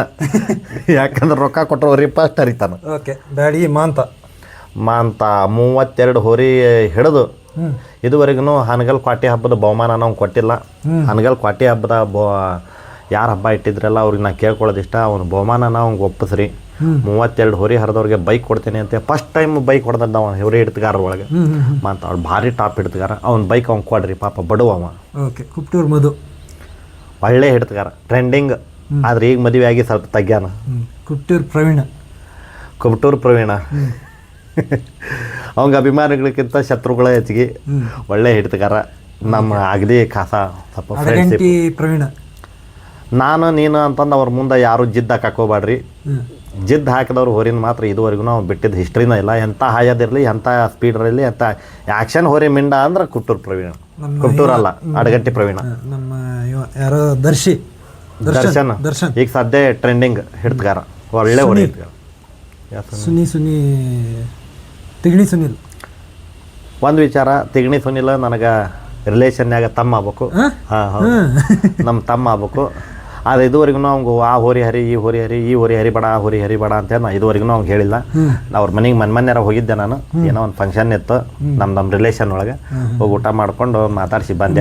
ಯಾಕಂದ್ರೆ ರೊಕ್ಕ ಕೊಟ್ಟರು ಹೋರಿ ಫಸ್ಟ್ ಹರಿತಾನ. ಓಕೆ, ಬ್ಯಾಡಿ ಮಾಂತ 32 ಹೋರಿ ಹಿಡಿದು ಇದುವರೆಗೂ ಹನಗಲ್ ಕ್ವಾಟಿ ಹಬ್ಬದ ಬಹುಮಾನ ನಾವು ಕೊಟ್ಟಿಲ್ಲ. ಹನಗಲ್ ಕ್ವಾಟಿ ಹಬ್ಬದ ಯಾರು ಹಬ್ಬ ಇಟ್ಟಿದ್ರಲ್ಲ ಅವ್ರಿಗೆ ನಾ ಕೇಳ್ಕೊಳ್ಳೋದಿಷ್ಟ, ಅವ್ನ ಬಹುಮಾನನ ಅವ್ನಿಗೆ ಒಪ್ಪಿಸ್ರಿ. 32 ಹೋರಿ ಹರಿದವ್ರಿಗೆ ಬೈಕ್ ಕೊಡ್ತೀನಿ ಅಂತ ಫಸ್ಟ್ ಟೈಮ್ ಬೈಕ್ ಹೊಡೆದದ್ದು ಅವ ಹೋರಿ ಹಿಡಿತಗಾರ ಒಳಗೆ ಮಾತು. ಅವ್ರು ಭಾರಿ ಟಾಪ್ ಹಿಡಿತಗಾರ, ಅವ್ನ ಬೈಕ್ ಅವ್ನು ಕೊಡ್ರಿ, ಪಾಪ ಬಡವ ಅವ. ಓಕೆ, ಕುಪ್ಟೂರ್ ಮಧು ಒಳ್ಳೆ ಹಿಡಿತಗಾರ, ಟ್ರೆಂಡಿಂಗ್. ಆದ್ರೆ ಈಗ ಮದುವೆ ಆಗಿ ಸ್ವಲ್ಪ ತಗ್ಯಾನ. ಕುಪ್ಟೂರ್ ಪ್ರವೀಣ ಅವಂಗ ಅಭಿಮಾನಿಗಳಿಗಿಂತ ಶತ್ರುಗಳೇ ಹೆಚ್ಚಿಗೆ. ಒಳ್ಳೆ ಹಿಡಿತಗಾರ, ನಮ್ಮ ಅಗದಿ ಖಾಸ ಸ್ವಲ್ಪ ಪ್ರವೀಣ. ನಾನು ನೀನು ಅಂತಂದು ಅವ್ರ ಮುಂದೆ ಯಾರು ಜಿದ್ದು ಹಾಕೋಬೇಡ್ರಿ. ಜಿದ್ದು ಹಾಕಿದವ್ರು ಹೋರಿನ ಮಾತ್ರ ಇದುವರೆಗೂ ನಾವು ಬಿಟ್ಟಿದ್ದು ಹಿಸ್ಟ್ರಿನ ಇಲ್ಲ. ಎಂಥ ಹಾಯೋದಿರಲಿ, ಎಂಥ ಸ್ಪೀಡ್ ಇರಲಿ, ಎಂಥ ಆ್ಯಕ್ಷನ್ ಹೋರಿ ಮಿಂಡ ಅಂದ್ರೆ ಕುಪ್ಟೂರ್ ಪ್ರವೀಣ. ಕುಪ್ಟೂರ್ ಅಲ್ಲ, ಅಡಗಟ್ಟಿ ಪ್ರವೀಣ. ನಮ್ಮ ಯಾರೋ ದರ್ಶನ್ ಈಗ ಸದ್ಯ ಟ್ರೆಂಡಿಂಗ್ ಹಿಡಿತಗಾರ, ಒಳ್ಳೆ ಹೋರಿ ಹಿಡಿತಗಾರ. ತಿಗಣಿ ಸುನಿಲ್ ಒಂದು ವಿಚಾರ, ತಿಗಣಿ ಸುನಿಲ್ ನನಗೆ ರಿಲೇಷನ್ಯಾಗ ತಮ್ಮ ಆಗ್ಬೇಕು. ನಮ್ಮ ತಮ್ಮ ಆಗ್ಬೇಕು. ಆದರೆ ಇದುವರೆಗೂ ಅವ್ಗೆ ಆ ಹೋರಿ ಹರಿ, ಈ ಹೋರಿ ಹರಿ, ಈ ಹೋರಿ ಹರಿಬೇಡ, ಆ ಹೋರಿ ಹರಿಬೇಡ ಅಂತೇಳಿ ನಾ ಇದುವರೆಗೂ ಅವ್ಗೆ ಹೇಳಿಲ್ಲ. ಅವ್ರ ಮನೆಗೆ ಮೊನ್ನೆಯಾರ ಹೋಗಿದ್ದೆ ನಾನು, ಏನೋ ಒಂದು ಫಂಕ್ಷನ್ ಇತ್ತು ನಮ್ಮ ರಿಲೇಷನ್ ಒಳಗೆ. ಹೋಗಿ ಊಟ ಮಾಡ್ಕೊಂಡು ಮಾತಾಡಿಸಿ ಬಂದೆ.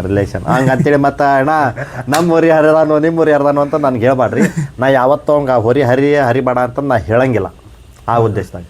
ರಿಲೇಷನ್ ಹಂಗೆ ಅಂತೇಳಿ ಮತ್ತೆ ಅಣ್ಣ ನಮ್ಮ ಹೋರಿ ಹರಿದಾನು ನಿಮ್ಮ ಹೋರಿ ಹರಿದಾನು ಅಂತ ನನಗೆ ಹೇಳ್ಬೇಡ್ರಿ. ನಾ ಯಾವತ್ತೂ ಅವ್ಗೆ ಆ ಹೋರಿ ಹರಿಬೇಡ ಅಂತ ನಾ ಹೇಳಂಗಿಲ್ಲ ಆ ಉದ್ದೇಶದಾಗ.